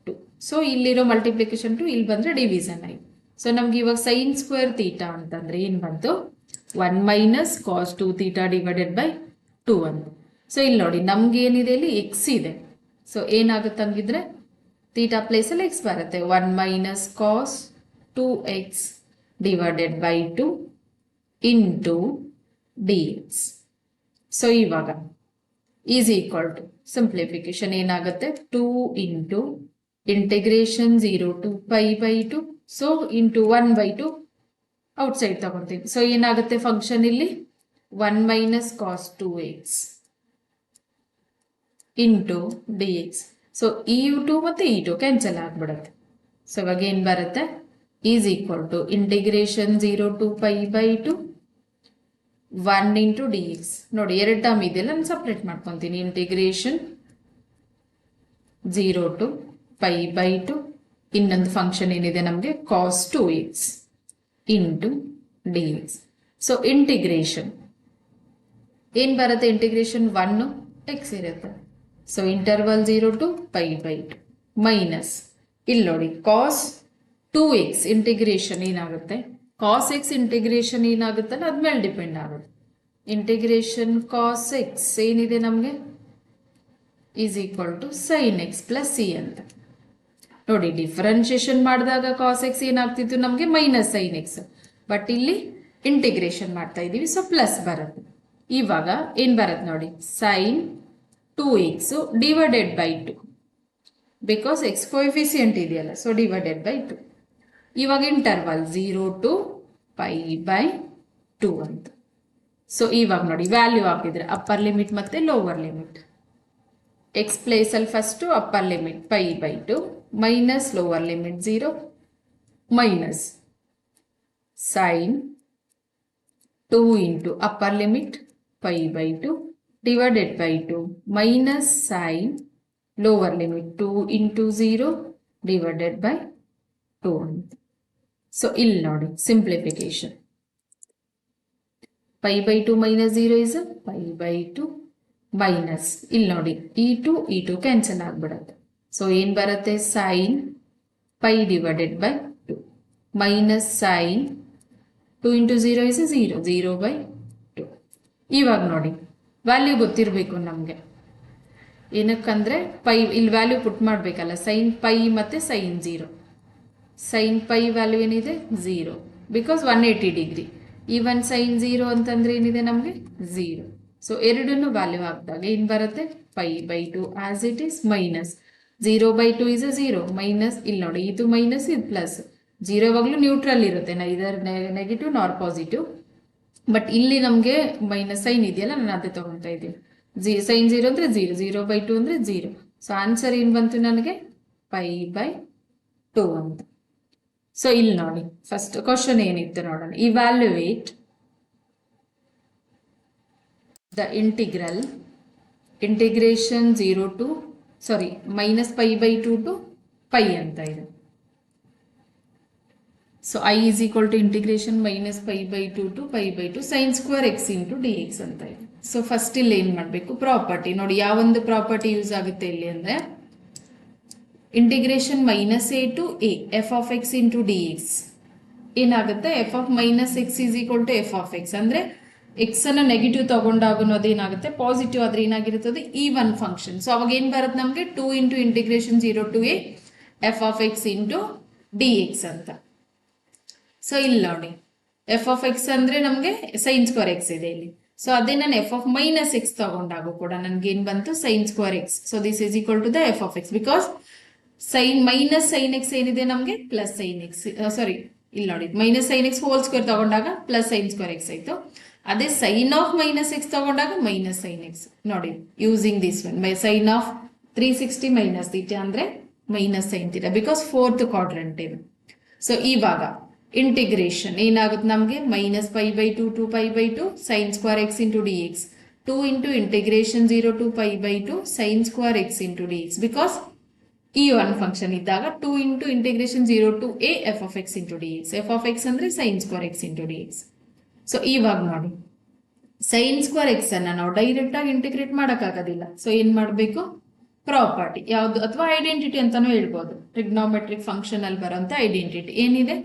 2. So ಇಲ್ಲಿರೋ ಮಲ್ಟಿಪ್ಲಿಕೇಶನ್ 2 ಇಲ್ಲಿ ಬಂದರೆ ಡಿವಿಷನ್ ಆಯಿತು. ಸೊ ನಮ್ಗೆ ಇವಾಗ ಸೈನ್ ಸ್ಕ್ವೇರ್ ಥೀಟಾ ಅಂತಂದ್ರೆ ಏನು ಬಂತು 1 minus cos 2 theta divided by 2 ಅಂತ. ಸೊ ಇಲ್ಲಿ ನೋಡಿ ನಮ್ಗೆ ಏನಿದೆ ಇಲ್ಲಿ ಎಕ್ಸ್ ಇದೆ. ಸೊ ಏನಾಗುತ್ತೆ ಹಂಗಿದ್ರೆ ಥೀಟಾ ಪ್ಲೇಸಲ್ಲಿ ಎಕ್ಸ್ ಬರುತ್ತೆ. 1 minus cos 2x divided by 2 into d x. So ಇವಾಗ ಈಸ್ ಈಕ್ವಲ್ ಟು ಸಿಂಪ್ಲಿಫಿಕೇಶನ್ ಏನಾಗುತ್ತೆ 2 into integration 0 to pi by 2. So into 1 by 2 outside ತಗೊಳ್ತೀವಿ. ಸೊ ಏನಾಗುತ್ತೆ ಫಂಕ್ಷನ್ ಇಲ್ಲಿ 1 minus cos 2x into d x. So ಈ 2 ಮತ್ತು ಈ 2 cancel ಆಗಿಬಿಡುತ್ತೆ. So ಇವಾಗ ಏನು ಬರುತ್ತೆ is equal to integration 0 to pi by 2 1 into d x. ನೋಡಿ ಎರಡು ಟರ್ಮ್ ಇದೆಯಲ್ಲ ನಾನು ಸಪ್ರೇಟ್ ಮಾಡ್ಕೊತೀನಿ. ಇಂಟಿಗ್ರೇಷನ್ 0 to ಪೈ ಬೈ 2 ಇನ್ನೊಂದು ಫಂಕ್ಷನ್ ಏನಿದೆ ನಮಗೆ cos 2x into d x. So integration ಏನು ಬರುತ್ತೆ ಇಂಟಿಗ್ರೇಷನ್ 1 ಎಕ್ಸ್ ಇರುತ್ತೆ. So interval 0 to pi by 2 minus ಇಲ್ಲಿ ನೋಡಿ ಕಾಸ್ 2x ಇಂಟಿಗ್ರೇಷನ್ ಏನಾಗುತ್ತೆ ಕಾಸ್ ಎಕ್ಸ್ ಇಂಟಿಗ್ರೇಷನ್ ಏನಾಗುತ್ತಲ್ಲ ಅದ್ಮೇಲೆ ಡಿಪೆಂಡ್ ಆಗುತ್ತೆ. ಇಂಟಿಗ್ರೇಷನ್ ಕಾಸ್ ಎಕ್ಸ್ ಏನಿದೆ ನಮಗೆ is equal to sine x plus c ಅಂತ. ನೋಡಿ ಡಿಫ್ರೆನ್ಷಿಯೇಷನ್ ಮಾಡಿದಾಗ ಕಾಸ್ ಎಕ್ಸ್ ಏನಾಗ್ತಿತ್ತು ನಮಗೆ ಮೈನಸ್ ಸೈನ್ ಎಕ್ಸ್, ಬಟ್ ಇಲ್ಲಿ ಇಂಟಿಗ್ರೇಷನ್ ಮಾಡ್ತಾ ಇದ್ದೀವಿ ಸೊ ಪ್ಲಸ್ ಬರುತ್ತೆ. ಇವಾಗ ಏನು ಬರುತ್ತೆ ನೋಡಿ sine 2x divided by 2 because x coefficient ಇದೆಯಲ್ಲ ಸೊ ಡಿವೈಡೆಡ್ ಬೈ 2. ಇವಾಗ ಇಂಟರ್ವಲ್ 0 to ಪೈ ಬೈ 2 ಅಂತ. ಸೊ ಇವಾಗ ನೋಡಿ ವ್ಯಾಲ್ಯೂ ಹಾಕಿದ್ರೆ ಅಪ್ಪರ್ ಲಿಮಿಟ್ ಮತ್ತು ಲೋವರ್ ಲಿಮಿಟ್. ಎಕ್ಸ್ ಪ್ಲೇಸಲ್ಲಿ first upper limit pi by 2 minus lower limit 0 minus sine 2 into upper limit pi by 2 divided by 2 minus sine lower limit 2 into 0 divided by 2 ಅಂತ. So ಇಲ್ಲಿ ನೋಡಿ simplification pi by 2 minus 0 is pi by 2 minus ಇಲ್ಲಿ ನೋಡಿ ಈ 2 cancel ಆಗಿಬಿಡುತ್ತೆ. So ಏನು ಬರುತ್ತೆ sine pi divided by 2 minus sine 2 into 0 is 0 by 2. ಇವಾಗ ನೋಡಿ ವ್ಯಾಲ್ಯೂ ಗೊತ್ತಿರಬೇಕು ನಮಗೆ. ಏನಕ್ಕಂದರೆ ಪೈ ಇಲ್ಲಿ ವ್ಯಾಲ್ಯೂ ಪುಟ್ ಮಾಡಬೇಕಲ್ಲ ಸೈನ್ ಪೈ ಮತ್ತು ಸೈನ್ 0. ಸೈನ್ ಪೈ ವ್ಯಾಲ್ಯೂ ಏನಿದೆ 0 ಬಿಕಾಸ್ 180 ಡಿಗ್ರಿ. ಈವನ್ ಸೈನ್ 0 ಅಂತಂದರೆ ಏನಿದೆ ನಮಗೆ 0. ಸೊ ಎರಡನ್ನೂ ವ್ಯಾಲ್ಯೂ ಹಾಕಿದಾಗ ಏನು ಬರುತ್ತೆ pi by 2 as it is minus 0 by 2 is 0 minus ಇಲ್ಲಿ ನೋಡಿ ಇದು ಮೈನಸ್ ಇದು ಪ್ಲಸ್ 0 ಯಾವಾಗಲೂ ನ್ಯೂಟ್ರಲ್ ಇರುತ್ತೆ ಇದರ್ ನೆಗೆಟಿವ್ ನಾರ್ ಪಾಸಿಟಿವ್. ಬಟ್ ಇಲ್ಲಿ ನಮಗೆ ಮೈನಸ್ ಸೈನ್ ಇದೆಯಲ್ಲ ನಾನು ಅದೇ ತೊಗೊಳ್ತಾ ಇದ್ದೀನಿ. ಸೈನ್ 0 ಅಂದರೆ 0 ಬೈ 2 ಅಂದರೆ 0. ಸೊ ಆನ್ಸರ್ ಏನು ಬಂತು ನನಗೆ ಪೈ ಬೈ 2 ಅಂತ. ಸೊ ಇಲ್ಲಿ ನೋಡಿ ಫಸ್ಟ್ ಕ್ವಶನ್ ಏನಿತ್ತು ನೋಡೋಣ. Evaluate the integration 0 to minus pi by 2 to pi ಅಂತ ಇದೆ. So I is equal to integration minus pi by 2 to pi by 2 sine square x into d x ಅಂತ ಇದೆ. So first ಇಲ್ಲಿ ಏನು ಮಾಡಬೇಕು property ನೋಡಿ ಯಾವೊಂದು ಪ್ರಾಪರ್ಟಿ ಯೂಸ್ ಆಗುತ್ತೆ ಇಲ್ಲಿ ಅಂದರೆ integration minus a to a f of x into d x ಏನಾಗುತ್ತೆ f of minus x is equal to F of x ಅಂದರೆ ಎಕ್ಸ್ ಅನ್ನು ನೆಗೆಟಿವ್ ತಗೊಂಡಾಗ ಅದೇನಾಗುತ್ತೆ ಪಾಸಿಟಿವ್ ಆದರೆ ಏನಾಗಿರುತ್ತದೆ ಈ ಒನ್ ಫಂಕ್ಷನ್. ಸೊ ಅವಾಗ ಏನು ಬರುತ್ತೆ ನಮಗೆ 2 into integration 0 to a F of x into d x ಅಂತ. ಸೊ ಇಲ್ಲಿ ನೋಡಿ ಎಫ್ ಆಫ್ ಎಕ್ಸ್ ಅಂದ್ರೆ ನಮಗೆ ಸೈನ್ ಸ್ಕ್ವೇರ್ ಎಕ್ಸ್ ಇದೆ ಇಲ್ಲಿ. ಸೊ ಅದೇ ನಾನು ಎಫ್ ಆಫ್ ಮೈನಸ್ ಎಕ್ಸ್ ತಗೊಂಡಾಗ ಕೂಡ ನನ್ಗೆ ಏನ್ ಬಂತು sine square x. So this is equal to the f of x because sine minus sine x ಏನಿದೆ ನಮಗೆ ಪ್ಲಸ್ ಸೈನ್ ಎಕ್ಸ್, ಸಾರಿ ಇಲ್ಲಿ ನೋಡಿ minus sine x whole square ತಗೊಂಡಾಗ ಪ್ಲಸ್ ಸೈನ್ ಸ್ಕ್ವೇರ್ ಎಕ್ಸ್ ಆಯ್ತು. ಅದೇ ಸೈನ್ ಆಫ್ ಮೈನಸ್ ಎಕ್ಸ್ ತಗೊಂಡಾಗ minus sine x. ನೋಡಿ using this one by sine of 360 minus theta ಅಂದ್ರೆ minus sine theta because fourth quadrant ಇದು. So ಇವಾಗ integration ಏನಾಗುತ್ತೆ ನಮಗೆ minus pi by two to pi by two sine square x into d x 2 into integration 0 to pi by two sine square x into d x because ಈ one function ಇದ್ದಾಗ 2 into integration 0 to a f of x into d x. F of x ಅಂದ್ರೆ sine square x into d x. So ಇವಾಗ ನೋಡಿ sine square x ಅನ್ನ ನಾವು direct ಆಗಿ integrate ಮಾಡೋಕ್ಕಾಗೋದಿಲ್ಲ. So ಏನ್ ಮಾಡಬೇಕು ಪ್ರಾಪರ್ಟಿ ಯಾವುದು ಅಥವಾ ಐಡೆಂಟಿಟಿ ಅಂತಾನೂ ಹೇಳ್ಬೋದು. ಟ್ರಿಗ್ನೋಮೆಟ್ರಿಕ್ ಫಂಕ್ಷನ್ ಅಲ್ಲಿ ಬರೋಂಥ ಐಡೆಂಟಿಟಿ ಏನಿದೆ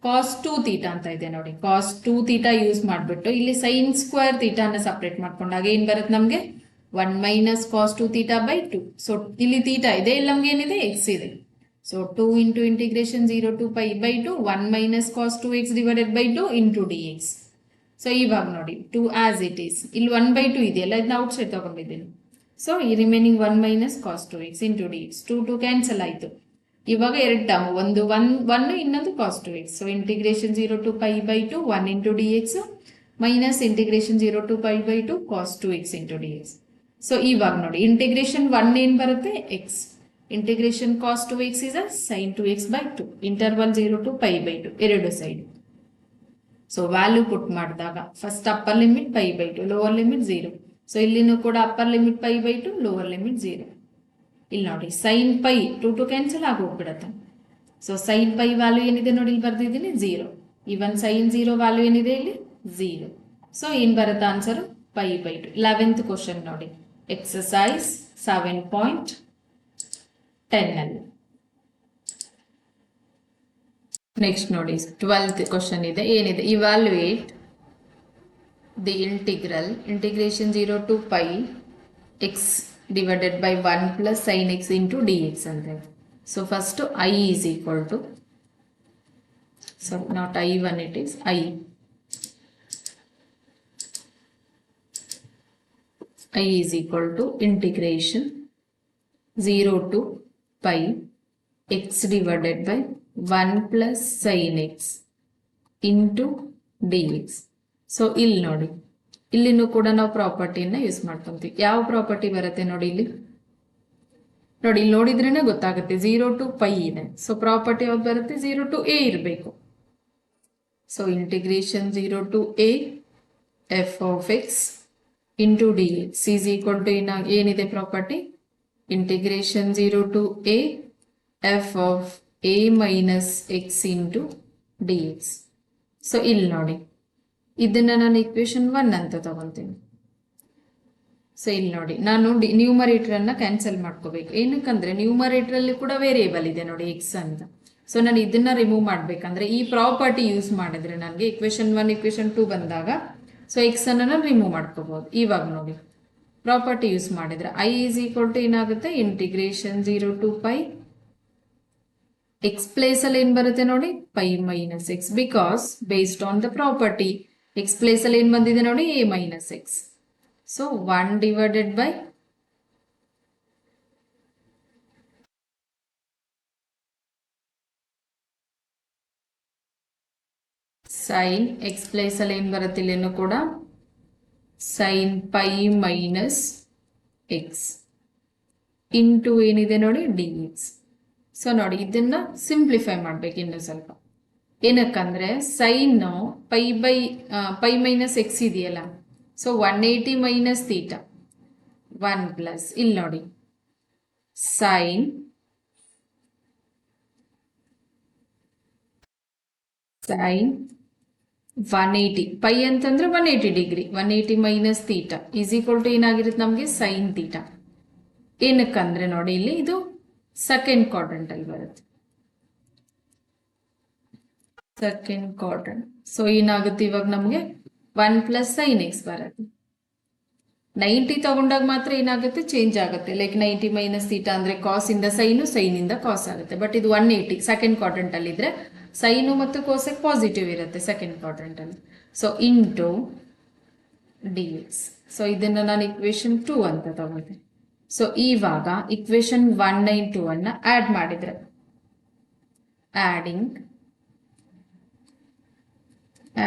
ಕಾಸ್ 2 ಥೀಟಾ ಅಂತ ಇದೆ ನೋಡಿ. ಕಾಸ್ 2 ಥೀಟಾ ಯೂಸ್ ಮಾಡಿಬಿಟ್ಟು ಇಲ್ಲಿ ಸೈನ್ ಸ್ಕ್ವೇರ್ ಥೀಟಾನ ಸಪ್ರೇಟ್ ಮಾಡ್ಕೊಂಡಾಗ ಏನ್ ಬರುತ್ತೆ ನಮಗೆ 1 minus cos 2 theta by 2. So ಇಲ್ಲಿ ಥೀಟಾ ಇದೆ, ಇಲ್ಲಿ ನಮ್ಗೆ ಏನಿದೆ ಎಕ್ಸ್ ಇದೆ. So 2 into integration 0 to pi by 2 1 minus cos 2x divided by 2 into d x. So ಇವಾಗ ನೋಡಿ 2 ಆಸ್ ಇಟ್ ಈಸ್, ಇಲ್ಲಿ 1/2 ಇದೆಯಲ್ಲ ಇದನ್ನ ಔಟ್ ಸೈಡ್ ತಗೊಂಡಿದ್ದೀನಿ. ಸೊ ಈ remaining 1 minus cos 2x into d x 2 cancel ಆಯಿತು. ಇವಾಗ ಎರಡು ಟರ್ಮ್ ಒಂದು 1 ಇನ್ನೊಂದು cos 2x. So integration 0 to pi by 2 1 into d x minus integration 0 to pi by 2 cos 2x into d x. So ಇವಾಗ ನೋಡಿ integration 1 ಏನ್ ಬರುತ್ತೆ x, integration cos 2x is sine 2x by 2 interval 0 to pi by 2 ಎರಡು side. So value put ಮಾಡಿದಾಗ first upper limit pi by 2 lower limit 0. So ಇಲ್ಲಿನೂ ಕೂಡ upper limit pi by 2 lower limit 0. ಇಲ್ಲಿ ನೋಡಿ sine pi 2 cancel ಆಗಿ ಹೋಗ್ಬಿಡತ್ತೆ. So sine pi value ಏನಿದೆ ನೋಡಿ ಇಲ್ಲಿ ಬರ್ದಿದ್ದೀನಿ 0. ಈವನ್ ಸೈನ್ 0 ವ್ಯಾಲ್ಯೂ ಏನಿದೆ ಇಲ್ಲಿ 0. ಸೊ ಏನ್ ಬರುತ್ತೆ answer pi by 2. 11th question ನೋಡಿ ಎಕ್ಸಸೈಸ್ 7.10 ಅಲ್ಲಿ. ನೆಕ್ಸ್ಟ್ ನೋಡಿ 12th ಕ್ವಶನ್ ಇದೆ, ಏನಿದೆ evaluate the integration 0 to pi x divided by 1 plus sin x into dx ಅಂತ. So first I is equal to, so not I1 it is I is equal to integration 0 to pi x divided by 1 plus sin x into dx. So ಇಲ್ಲಿ ನೋಡಿ ಇಲ್ಲಿನೂ ಕೂಡ ನಾವು ಪ್ರಾಪರ್ಟಿಯನ್ನ use ಮಾಡ್ಕೊಂತೀವಿ. ಯಾವ property ಬರುತ್ತೆ ನೋಡಿ ಇಲ್ಲಿ ನೋಡಿದ್ರೇನೆ ಗೊತ್ತಾಗುತ್ತೆ 0 ಟು ಪೈ ಇದೆ. ಸೊ ಪ್ರಾಪರ್ಟಿ ಯಾವ್ದು ಬರುತ್ತೆ 0 ಟು ಎ ಇರಬೇಕು. So integration 0 to a f of x into d x is equal to ಏನಿದೆ property integration 0 to a f of a minus x into d x. So ಇಲ್ಲಿ ನೋಡಿ ಇದನ್ನ ನಾನು equation 1 ಅಂತ ತಗೊಂತೀನಿ. So ಇಲ್ಲಿ ನೋಡಿ ನಾನು ನ್ಯೂಮರೇಟರ್ ಅನ್ನ ಕ್ಯಾನ್ಸಲ್ ಮಾಡ್ಕೋಬೇಕು. ಏನಕ್ಕಂದ್ರೆ ನ್ಯೂಮರೇಟರ್ ಅಲ್ಲಿ ಕೂಡ ವೇರಿಯೇಬಲ್ ಇದೆ ನೋಡಿ ಎಕ್ಸ್ ಅಂತ. ಸೊ ನಾನು ಇದನ್ನ ರಿಮೂವ್ ಮಾಡ್ಬೇಕಂದ್ರೆ ಈ ಪ್ರಾಪರ್ಟಿ ಯೂಸ್ ಮಾಡಿದ್ರೆ ನನಗೆ ಇಕ್ವೇಶನ್ 1 ಇಕ್ವೇಶನ್ 2 ಬಂದಾಗ ಸೊ ಎಕ್ಸ್ ಅನ್ನ ನಾನು ರಿಮೂವ್ ಮಾಡ್ಕೋಬಹುದು. ಇವಾಗ ನೋಡಿ ಪ್ರಾಪರ್ಟಿ ಯೂಸ್ ಮಾಡಿದ್ರೆ ಐ ಈಸ್ ಈಕ್ವಲ್ ಟು ಏನಾಗುತ್ತೆ integration 0 to pi x place ಅಲ್ಲಿ ಏನ್ ಬರುತ್ತೆ ನೋಡಿ pi minus x because based on the property x place ಅಲ್ಲಿ ಏನ್ ಬಂದಿದೆ ನೋಡಿ a minus x. So 1 divided by sine x place ಅಲ್ಲಿ ಏನ್ ಬರುತ್ತೆ ಇಲ್ಲೇನು ಕೂಡ sine pi minus x into ಏನಿದೆ ನೋಡಿ ಡಿ ಎಕ್ಸ್. ಸೊ ನೋಡಿ ಇದನ್ನ ಸಿಂಪ್ಲಿಫೈ ಮಾಡ್ಬೇಕು ಇನ್ನು ಸ್ವಲ್ಪ. ಏನಕ್ಕಂದ್ರೆ ಸೈನ್ ಪೈ ಮೈನಸ್ ಎಕ್ಸ್ ಇದೆಯಲ್ಲ, ಸೊ 180 ಮೈನಸ್ ಥೀಟಾ 1 ಪ್ಲಸ್ ಇಲ್ಲಿ ನೋಡಿ ಸೈನ್ ಸೈನ್ 180 ಪೈ ಅಂತಂದ್ರೆ 180 degree 180 minus theta is equal to ಏನಾಗಿರುತ್ತೆ ನಮಗೆ ಸೈನ್ ಥೀಟಾ. ಏನಕ್ಕಂದ್ರೆ ನೋಡಿ ಇಲ್ಲಿ ಇದು ಸೆಕೆಂಡ್ ಕ್ವಾಡ್ರಂಟ್ ಅಲ್ಲಿ ಬರುತ್ತೆ ಸೆಕೆಂಡ್ ಕ್ವಾಡ್ರಂಟ್. ಸೊ ಏನಾಗುತ್ತೆ ಇವಾಗ ನಮಗೆ 1 ಪ್ಲಸ್ ಸೈನ್ ಎಕ್ಸ್ ಬರುತ್ತೆ. 90 ತಗೊಂಡಾಗ ಮಾತ್ರ ಏನಾಗುತ್ತೆ, ಚೇಂಜ್ ಆಗುತ್ತೆ. ಲೈಕ್ 90 ಮೈನಸ್ ಥೀಟಾ ಅಂದರೆ ಕಾಸಿಂದ ಸೈನು, ಸೈನಿಂದ ಕಾಸ್ ಆಗುತ್ತೆ. ಬಟ್ ಇದು 180 ಸೆಕೆಂಡ್ ಕ್ವಾಡ್ರೆಂಟ್ ಅಲ್ಲಿ ಇದ್ರೆ ಸೈನು ಮತ್ತು ಕೋಸೆಕ್ ಪಾಸಿಟಿವ್ ಇರುತ್ತೆ ಸೆಕೆಂಡ್ ಕ್ವಾಡ್ರೆಂಟ್ ಅಲ್ಲಿ. So into d x. So ಇದನ್ನ ನಾನು ಇಕ್ವೇಶನ್ 2 ಅಂತ ತಗೊಳ್ತೀನಿ. ಸೊ ಇವಾಗ ಇಕ್ವೇಶನ್ 192 ಅನ್ನ ಆಡ್ ಮಾಡಿದ್ರೆ,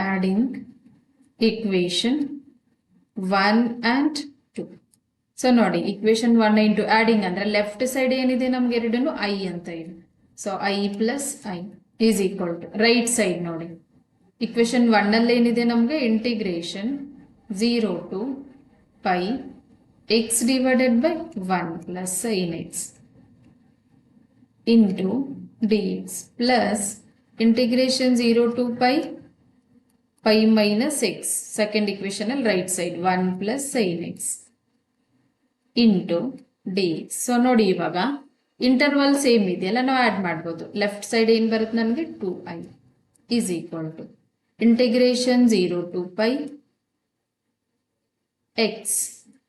ಆಡಿಂಗ್ ಇಕ್ವೇಶನ್ 1 and 2. ಸೊ ನೋಡಿ ಇಕ್ವೇಶನ್ 192 ಆಡಿಂಗ್ ಅಂದ್ರೆ ಲೆಫ್ಟ್ ಸೈಡ್ ಏನಿದೆ ನಮ್ಗೆ ಎರಡನ್ನು ಐ ಅಂತ ಇದೆ. So I plus I is equal to right side ನೋಡಿ ಇಕ್ವೇಶನ್ 1 ಅಲ್ಲಿ ಏನಿದೆ ನಮ್ಗೆ integration 0 to pi x divided by 1 plus sin x into dx plus integration 0 to pi minus x, second equation al right side 1 plus sin x into dx. So ನೋಡಿ ಇವಾಗ interval same ಇದೆಯಲ್ಲ, ನಾವು add ಮಾಡ್ಬೋದು. Left side ಏನ್ ಬರುತ್ತೆ ನನಗೆ 2i is equal to integration 0 to pi x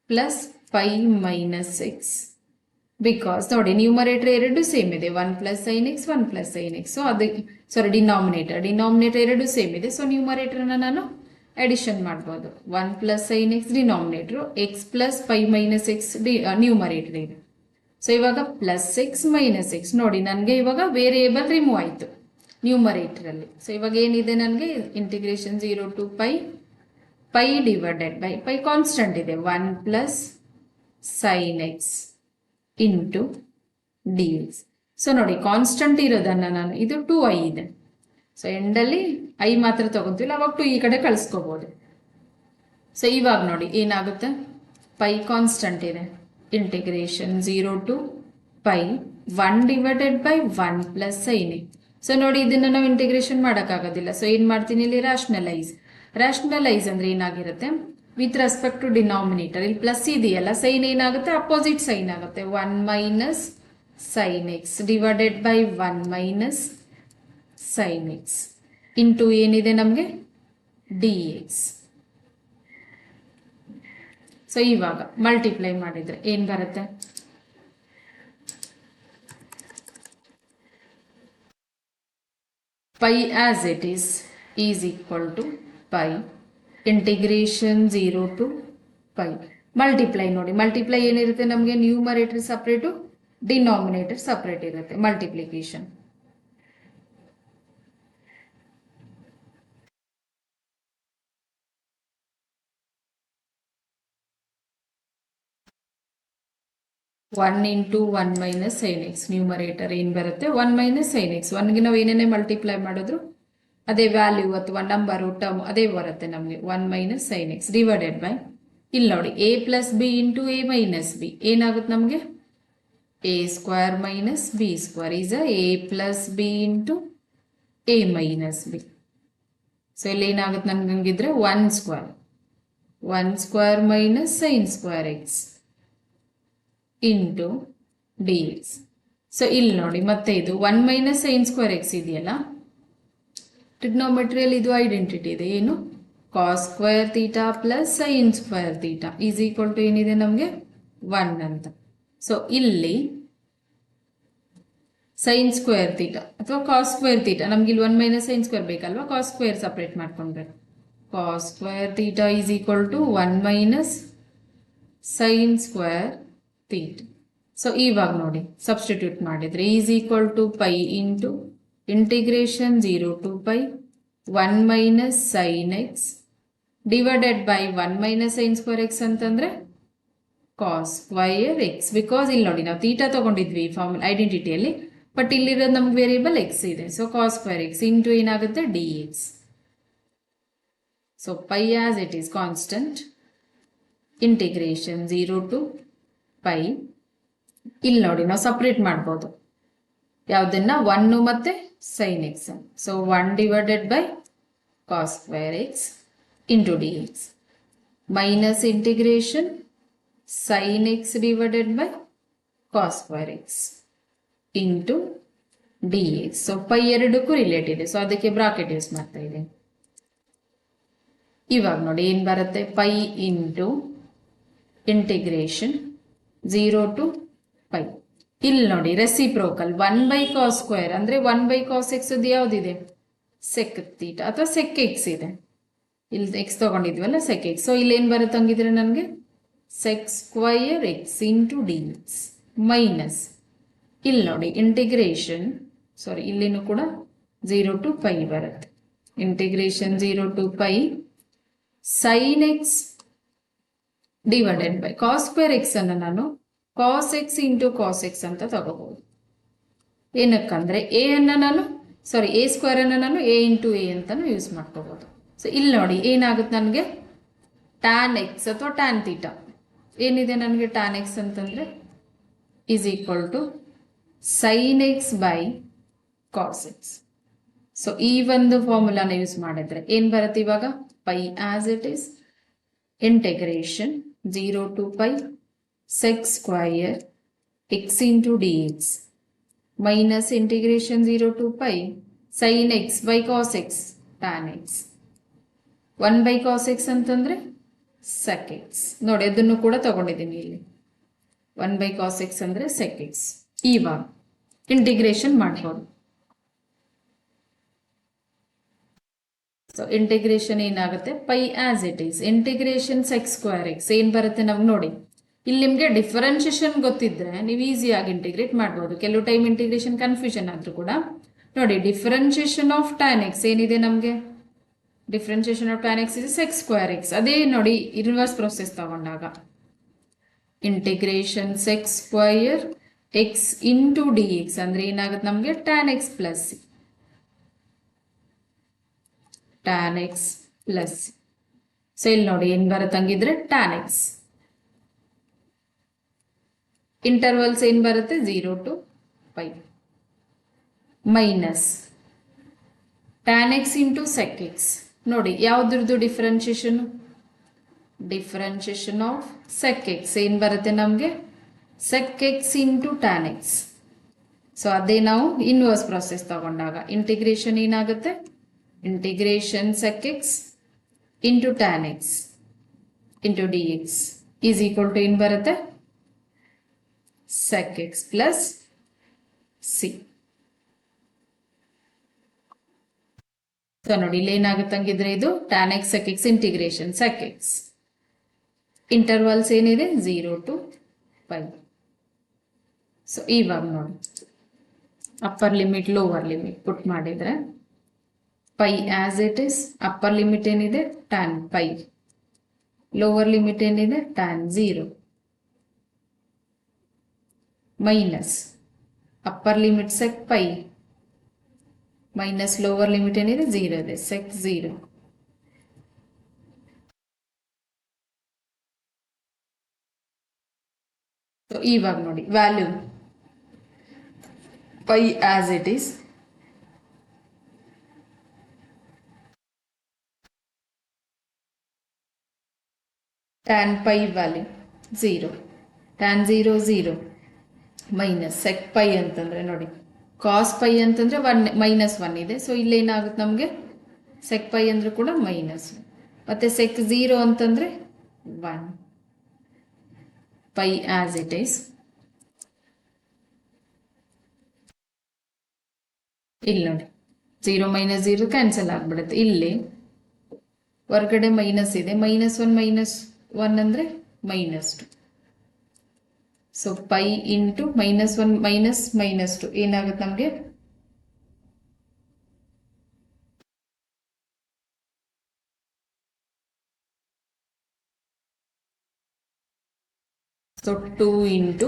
plus pi minus x. Because ನೋಡಿ numerator ಎರಡು ಸೇಮ್ ಇದೆ, 1 plus sin x 1 plus sin x. So ಅದು ಸಾರಿ ಡಿನಾಮಿನೇಟರ್ ಎರಡು ಸೇಮ್ ಇದೆ. ಸೊ ನ್ಯೂಮರೇಟರ್ನ ನಾನು ಅಡಿಷನ್ ಮಾಡ್ಬೋದು. 1 plus sin x denominator, x plus pi minus x numerator ಇದೆ. ಸೊ ಇವಾಗ ಪ್ಲಸ್ ಎಕ್ಸ್ ಮೈನಸ್ ಎಕ್ಸ್ ನೋಡಿ ನನಗೆ ಇವಾಗ ವೇರಿಯೇಬಲ್ ರಿಮೂವ್ ಆಯಿತು ನ್ಯೂಮರೇಟರ್ ಅಲ್ಲಿ. ಸೊ ಇವಾಗ ಏನಿದೆ ನನಗೆ integration 0 to pi divided by pi constant ಇದೆ 1 plus sin x into d x. So ನೋಡಿ ಕಾನ್ಸ್ಟೆಂಟ್ ಇರೋದನ್ನ ನಾನು ಇದು 2i ಇದೆ. ಸೊ ಎಂಡಲ್ಲಿ ಐ ಮಾತ್ರ ತಗೊಂತೀವಿ, ಅವಾಗ 2 ಈ ಕಡೆ ಕಳಿಸ್ಕೋಬಹುದು. ಸೊ ಇವಾಗ ನೋಡಿ ಏನಾಗುತ್ತೆ, ಪೈ ಕಾನ್ಸ್ಟೆಂಟ್ ಇದೆ, integration 0 to pi 1 divided by 1 plus sin x. So ನೋಡಿ ಇದನ್ನ ನಾವು ಇಂಟಿಗ್ರೇಷನ್ ಮಾಡೋಕ್ಕಾಗೋದಿಲ್ಲ. ಸೊ ಏನು ಮಾಡ್ತೀನಿ ಇಲ್ಲಿ ರ್ಯಾಷನಲೈಸ್ ಅಂದ್ರೆ ಏನಾಗಿರುತ್ತೆ, ವಿತ್ ರೆಸ್ಪೆಕ್ಟ್ ಟು ಡಿನಾಮಿನೇಟರ್ ಇಲ್ಲಿ ಪ್ಲಸ್ ಇದೆಯಲ್ಲ, ಸೈನ್ ಏನಾಗುತ್ತೆ ಅಪೋಸಿಟ್ ಸೈನ್ ಆಗುತ್ತೆ, 1 minus sin x divided by 1 minus sin x into ಏನಿದೆ ನಮಗೆ ಡಿ ಎಕ್ಸ್. ಸೊ ಇವಾಗ ಮಲ್ಟಿಪ್ಲೈ ಮಾಡಿದ್ರೆ ಏನ್ ಬರುತ್ತೆ, pi as it is equal to pi integration 0 to pi. Multiply ನೋಡಿ, ಮಲ್ಟಿಪ್ಲೈ ಏನಿರುತ್ತೆ ನಮಗೆ ನ್ಯೂಮರೇಟರ್ ಸಪ್ರೇಟು ಡಿನಾಮಿನೇಟರ್ ಸಪ್ರೇಟ್ ಇರುತ್ತೆ multiplication. One into 1 minus sin x ನ್ಯೂಮರೇಟರ್ ಏನು ಬರುತ್ತೆ 1 minus sin x. 1ಗೆ ನಾವು ಏನೇನೇ ಮಲ್ಟಿಪ್ಲೈ ಮಾಡಿದ್ರು ಅದೇ ವ್ಯಾಲ್ಯೂ ಅಥವಾ ನಂಬರು ಟರ್ಮ್ ಅದೇ ಬರುತ್ತೆ ನಮಗೆ, 1 minus sin x divided by ಇಲ್ಲಿ ನೋಡಿ a plus b into a minus b ಏನಾಗುತ್ತೆ ನಮಗೆ a square minus b square is a plus b into a minus b. So ಇಲ್ಲಿ ಏನಾಗುತ್ತೆ ನಮ್ಗೆ ಹಂಗಿದ್ರೆ 1 square minus sine square x into d x. So ಇಲ್ಲಿ ನೋಡಿ ಮತ್ತೆ ಇದು 1 minus sin square x ಇದೆಯಲ್ಲ, ಟ್ರಿಗ್ನೋಮೆಟ್ರಿಯಲ್ಲಿ ಇದು ಐಡೆಂಟಿಟಿ ಇದೆ, ಏನು cos square theta plus sine square theta is equal to ಏನಿದೆ ನಮಗೆ 1 ಅಂತ. ಸೊ ಇಲ್ಲಿ ಸೈನ್ ಸ್ಕ್ವೇರ್ ಥೀಟಾ ಅಥವಾ ಕಾಸ್ ಸ್ಕ್ವೇರ್ ಥೀಟಾ, ನಮ್ಗೆ ಇಲ್ಲಿ 1 minus sin square ಬೇಕಲ್ವಾ, ಕಾಸ್ ಸ್ಕ್ವೇರ್ ಸಪ್ರೇಟ್ ಮಾಡ್ಕೊಂಡ್ರೆ cos square theta is equal to 1 minus sine square theta. So ಇವಾಗ ನೋಡಿ ಸಬ್ಸ್ಟಿಟ್ಯೂಟ್ ಮಾಡಿದ್ರೆ is equal to pi into integration 0 to pi 1 minus sin x divided by 1 minus sin square x ಅಂತಂದ್ರೆ ಕಾಸ್ square X. Because ಇಲ್ಲಿ ನೋಡಿ ನಾವು theta ತಗೊಂಡಿದ್ವಿ formal ಐಡೆಂಟಿಟಿಯಲ್ಲಿ, but ಇಲ್ಲಿರೋದು ನಮ್ಗೆ ವೇರಿಯಬಲ್ ಎಕ್ಸ್ ಇದೆ. So cos square x into ಏನಾಗುತ್ತೆ d x. So pi as it is constant, integration 0 to pi ಇಲ್ಲಿ ನೋಡಿ ನಾವು ಸಪ್ರೇಟ್ ಮಾಡ್ಬೋದು ಯಾವುದನ್ನ 1 ಮತ್ತೆ sin x. So 1 divided by cos square x into d x minus integration sin x divided by cos square x into d x. So pi ಎರಡಕ್ಕೂ relate ಇದೆ, so ಅದಕ್ಕೆ bracket use ಮಾಡ್ತಾ ಇದ್ದೀನಿ. ಇವಾಗ ನೋಡಿ ಏನ್ ಬರುತ್ತೆ, pi into integration 0 to pi. ಇಲ್ಲಿ ನೋಡಿ ರೆಸಿಪ್ರೋಕಲ್ 1/cos² ಅಂದರೆ 1/cos x ಯಾವುದಿದೆ, ಸೆಕ್ ಥೀಟಾ ಅಥವಾ ಸೆಕ್ ಎಕ್ಸ್ ಇದೆ. ಇಲ್ಲಿ ಎಕ್ಸ್ ತಗೊಂಡಿದ್ವಲ್ಲ ಸೆಕ್ ಎಕ್ಸ್. ಸೊ ಇಲ್ಲಿ ಏನು ಬರುತ್ತೆ ಹಂಗಿದ್ರೆ ನನಗೆ sec² x into d x minus ಇಲ್ಲಿ ನೋಡಿ ಇಂಟಿಗ್ರೇಷನ್ ಇಲ್ಲಿನೂ ಕೂಡ 0 to ಪೈ ಬರುತ್ತೆ. Integration 0 to pi sin x divided by cos² x ಅನ್ನು ನಾನು cos x into cos x ಅಂತ ತಗೋಬಹುದು. ಏನಕ್ಕಂದ್ರೆ a ಸ್ಕ್ವೇರ್ ಅನ್ನು ನಾನು a ಇಂಟು a ಅಂತಾನು ಯೂಸ್ ಮಾಡ್ಕೋಬಹುದು. ಸೊ ಇಲ್ಲಿ ನೋಡಿ ಏನಾಗುತ್ತೆ ನನಗೆ tan x ಅಥವಾ tan ಥೀಟಾ ಏನಿದೆ ನನಗೆ tan x ಅಂತಂದ್ರೆ is equal to sin x by cos x. So ಈ ಒಂದು ಫಾರ್ಮುಲಾನ ಯೂಸ್ ಮಾಡಿದ್ರೆ ಏನ್ ಬರುತ್ತೆ ಇವಾಗ pi as it is integration 0 to pi sec² x into dx minus integration 0 to pi sin x by cos x tan x 1/cos x ಅಂತಂದ್ರೆ sec x. ನೋಡಿ ಅದನ್ನು ಕೂಡ ತಗೊಂಡಿದ್ದೀನಿ ಇಲ್ಲಿ 1/cos x ಅಂದ್ರೆ sec x. ಇವಾಗ ಇಂಟಿಗ್ರೇಷನ್ ಮಾಡ್ಬೋದು. So integration ಏನಾಗುತ್ತೆ pi as it is integration sec² x ಏನ್ ಬರುತ್ತೆ ನಮ್ಗೆ ನೋಡಿ ಇಲ್ಲಿ ನಿಮಗೆ ಡಿಫರೆನ್ಷಿಯೇಷನ್ ಗೊತ್ತಿದ್ರೆ ನೀವು ಈಸಿಯಾಗಿ ಇಂಟಿಗ್ರೇಟ್ ಮಾಡ್ಬೋದು. ಕೆಲವು ಟೈಮ್ ಇಂಟಿಗ್ರೇಷನ್ ಕನ್ಫ್ಯೂಷನ್ ಆದ್ರೂ ಕೂಡ ನೋಡಿ ಡಿಫರೆನ್ಷಿಯೇಷನ್ ಆಫ್ tan x ಏನಿದೆ ನಮಗೆ differentiation of tan x is sec² x. ಅದೇ ನೋಡಿ ಇನ್ವರ್ಸ್ ಪ್ರೊಸೆಸ್ ತಗೊಂಡಾಗ integration sec² x into d x ಅಂದ್ರೆ ಏನಾಗುತ್ತೆ ನಮಗೆ tan x plus tan x plus. So ಇಲ್ಲಿ ನೋಡಿ ಏನ್ ಬರುತ್ತೆ ಹಂಗಿದ್ರೆ tan x ಇಂಟರ್ವಲ್ಸ್ ಏನ್ ಬರುತ್ತೆ 0 to pi minus tan x into sec x. ನೋಡಿ ಯಾವ್ದ್ರದ್ದು ಡಿಫರೆನ್ಷಿಯೇಷನ್ ಆಫ್ sec x ಏನ್ ಬರುತ್ತೆ ನಮಗೆ sec x into tan x. ಸೊ ಅದೇ ನಾವು ಇನ್ವರ್ಸ್ ಪ್ರೊಸೆಸ್ ತಗೊಂಡಾಗ ಇಂಟಿಗ್ರೇಷನ್ ಏನಾಗುತ್ತೆ integration sec x into tan x into d x is equal to ಏನ್ ಬರುತ್ತೆ sec x plus c. So ನೋಡಿ ಇಲ್ಲಿ ಏನಾಗುತ್ತೆ ಹಂಗಿದ್ರೆ ಇದು tan x sec x integration sec x intervals ಏನಿದೆ 0 to ಪೈ. ಸೊ ಇವಾಗ ನೋಡಿ upper limit lower limit put ಮಾಡಿದ್ರೆ pi as it is upper limit ಏನಿದೆ tan ಪೈ ಲೋವರ್ ಲಿಮಿಟ್ ಏನಿದೆ tan 0 minus upper limit sec pi minus lower limit ಏನಿದೆ 0 ಇದೆ sec 0. So ಇವಾಗ ನೋಡಿ value pi as it is tan pi value 0 tan 0 0 minus sec pi ಅಂತಂದ್ರೆ ನೋಡಿ cos pi ಅಂತಂದ್ರೆ 1 -1 ಇದೆ. ಸೊ ಇಲ್ಲಿ ಏನಾಗುತ್ತೆ ನಮಗೆ sec ಪೈ ಅಂದ್ರೆ ಕೂಡ ಮೈನಸ್ ಮತ್ತೆ sec 0 ಅಂತಂದ್ರೆ 1 ಪೈ ಆಸ್ ಇಟ್ ಈಸ್. ಇಲ್ಲಿ ನೋಡಿ 0 - 0 ಕ್ಯಾನ್ಸಲ್ ಆಗ್ಬಿಡುತ್ತೆ. ಇಲ್ಲಿ ಹೊರಗಡೆ ಮೈನಸ್ ಇದೆ -1 ಅಂದ್ರೆ -2. ಸೊ ಪೈ ಇಂಟು -1 -2 ಏನಾಗುತ್ತೆ ನಮಗೆ ಸೊ 2 ಇಂಟು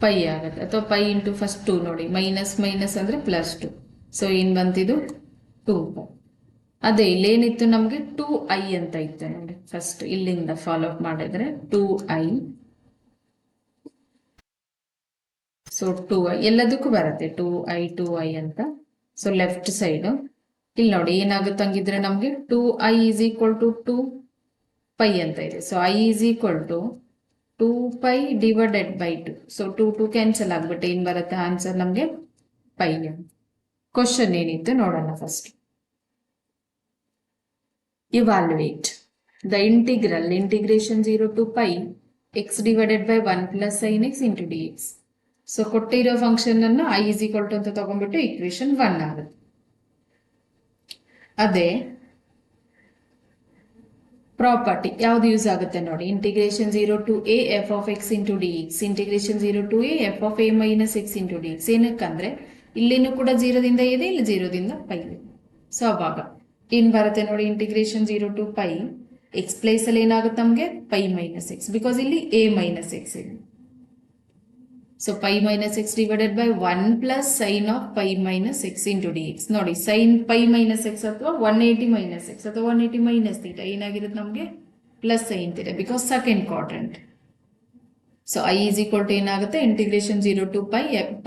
ಪೈ ಆಗುತ್ತೆ ಅಥವಾ ಪೈ ಇಂಟು ಫಸ್ಟ್ 2 ನೋಡಿ ಮೈನಸ್ ಅಂದ್ರೆ +2. ಸೊ ಏನ್ ಬಂತಿದು 2 ಪೈ. ಅದೇ ಇಲ್ಲೇನಿತ್ತು ನಮಗೆ 2i ಅಂತ ಇತ್ತು ನೋಡಿ ಫಸ್ಟ್ ಇಲ್ಲಿಂದ ಫಾಲೋ ಅಪ್ ಮಾಡಿದ್ರೆ 2i. ಸೊ 2i ಎಲ್ಲದಕ್ಕೂ ಬರುತ್ತೆ 2i ಅಂತ. ಸೊ ಲೆಫ್ಟ್ ಸೈಡ್ ಇಲ್ಲಿ ನೋಡಿ ಏನಾಗುತ್ತೆ ಹಂಗಿದ್ರೆ ನಮಗೆ 2i is equal to 2 pi ಅಂತ ಇದೆ. So i is equal to 2 pi divided by 2. So 2 cancel ಆಗ್ಬಿಟ್ಟು ಏನ್ ಬರುತ್ತೆ ಆನ್ಸರ್ ನಮಗೆ ಪೈ. ಕ್ವಶನ್ ಏನಿತ್ತು ನೋಡೋಣ first. Evaluate the integration 0 to pi x divided by 1 plus sine x into d x. So ಕೊಟ್ಟಿರೋ function ಅನ್ನು ಐ ಇಸ್ ಈಕ್ವಲ್ ಟು ಅಂತ ತಗೊಂಡ್ಬಿಟ್ಟು ಇಕ್ವೇಶನ್ 1 ಆಗುತ್ತೆ. ಅದೇ ಪ್ರಾಪರ್ಟಿ ಯಾವ್ದು ಯೂಸ್ ಆಗುತ್ತೆ ನೋಡಿ, integration 0 to a f of x into d x, integration 0 to a f of a minus x into d x. ಏನಕ್ಕಂದ್ರೆ ಇಲ್ಲಿನೂ ಕೂಡ 0ದಿಂದ ಇದೆ, ಇಲ್ಲಿ 0ದಿಂದ ಪೈ ಇದೆ. ಸೊ ಅವಾಗ ಏನ್ ಬರುತ್ತೆ ನೋಡಿ, integration 0 to pi x place ಅಲ್ಲಿ ಏನಾಗುತ್ತೆ ನಮಗೆ ಪೈ ಮೈನಸ್ ಎಕ್ಸ್, ಬಿಕಾಸ್ ಇಲ್ಲಿ ಎ ಮೈನಸ್ ಎಕ್ಸ್ ಇದೆ. So pi minus x divided by 1 plus sine of pi minus x into d x. ನೋಡಿ ಸೈನ್ ಪೈ ಮೈನಸ್ ಎಕ್ಸ್ ಅಥವಾ 180 minus x ಅಥವಾ 180 minus theta ಏನಾಗಿರುತ್ತೆ ನಮಗೆ plus sine theta, because second quadrant. So I is equal to ಏನಾಗುತ್ತೆ, integration 0 to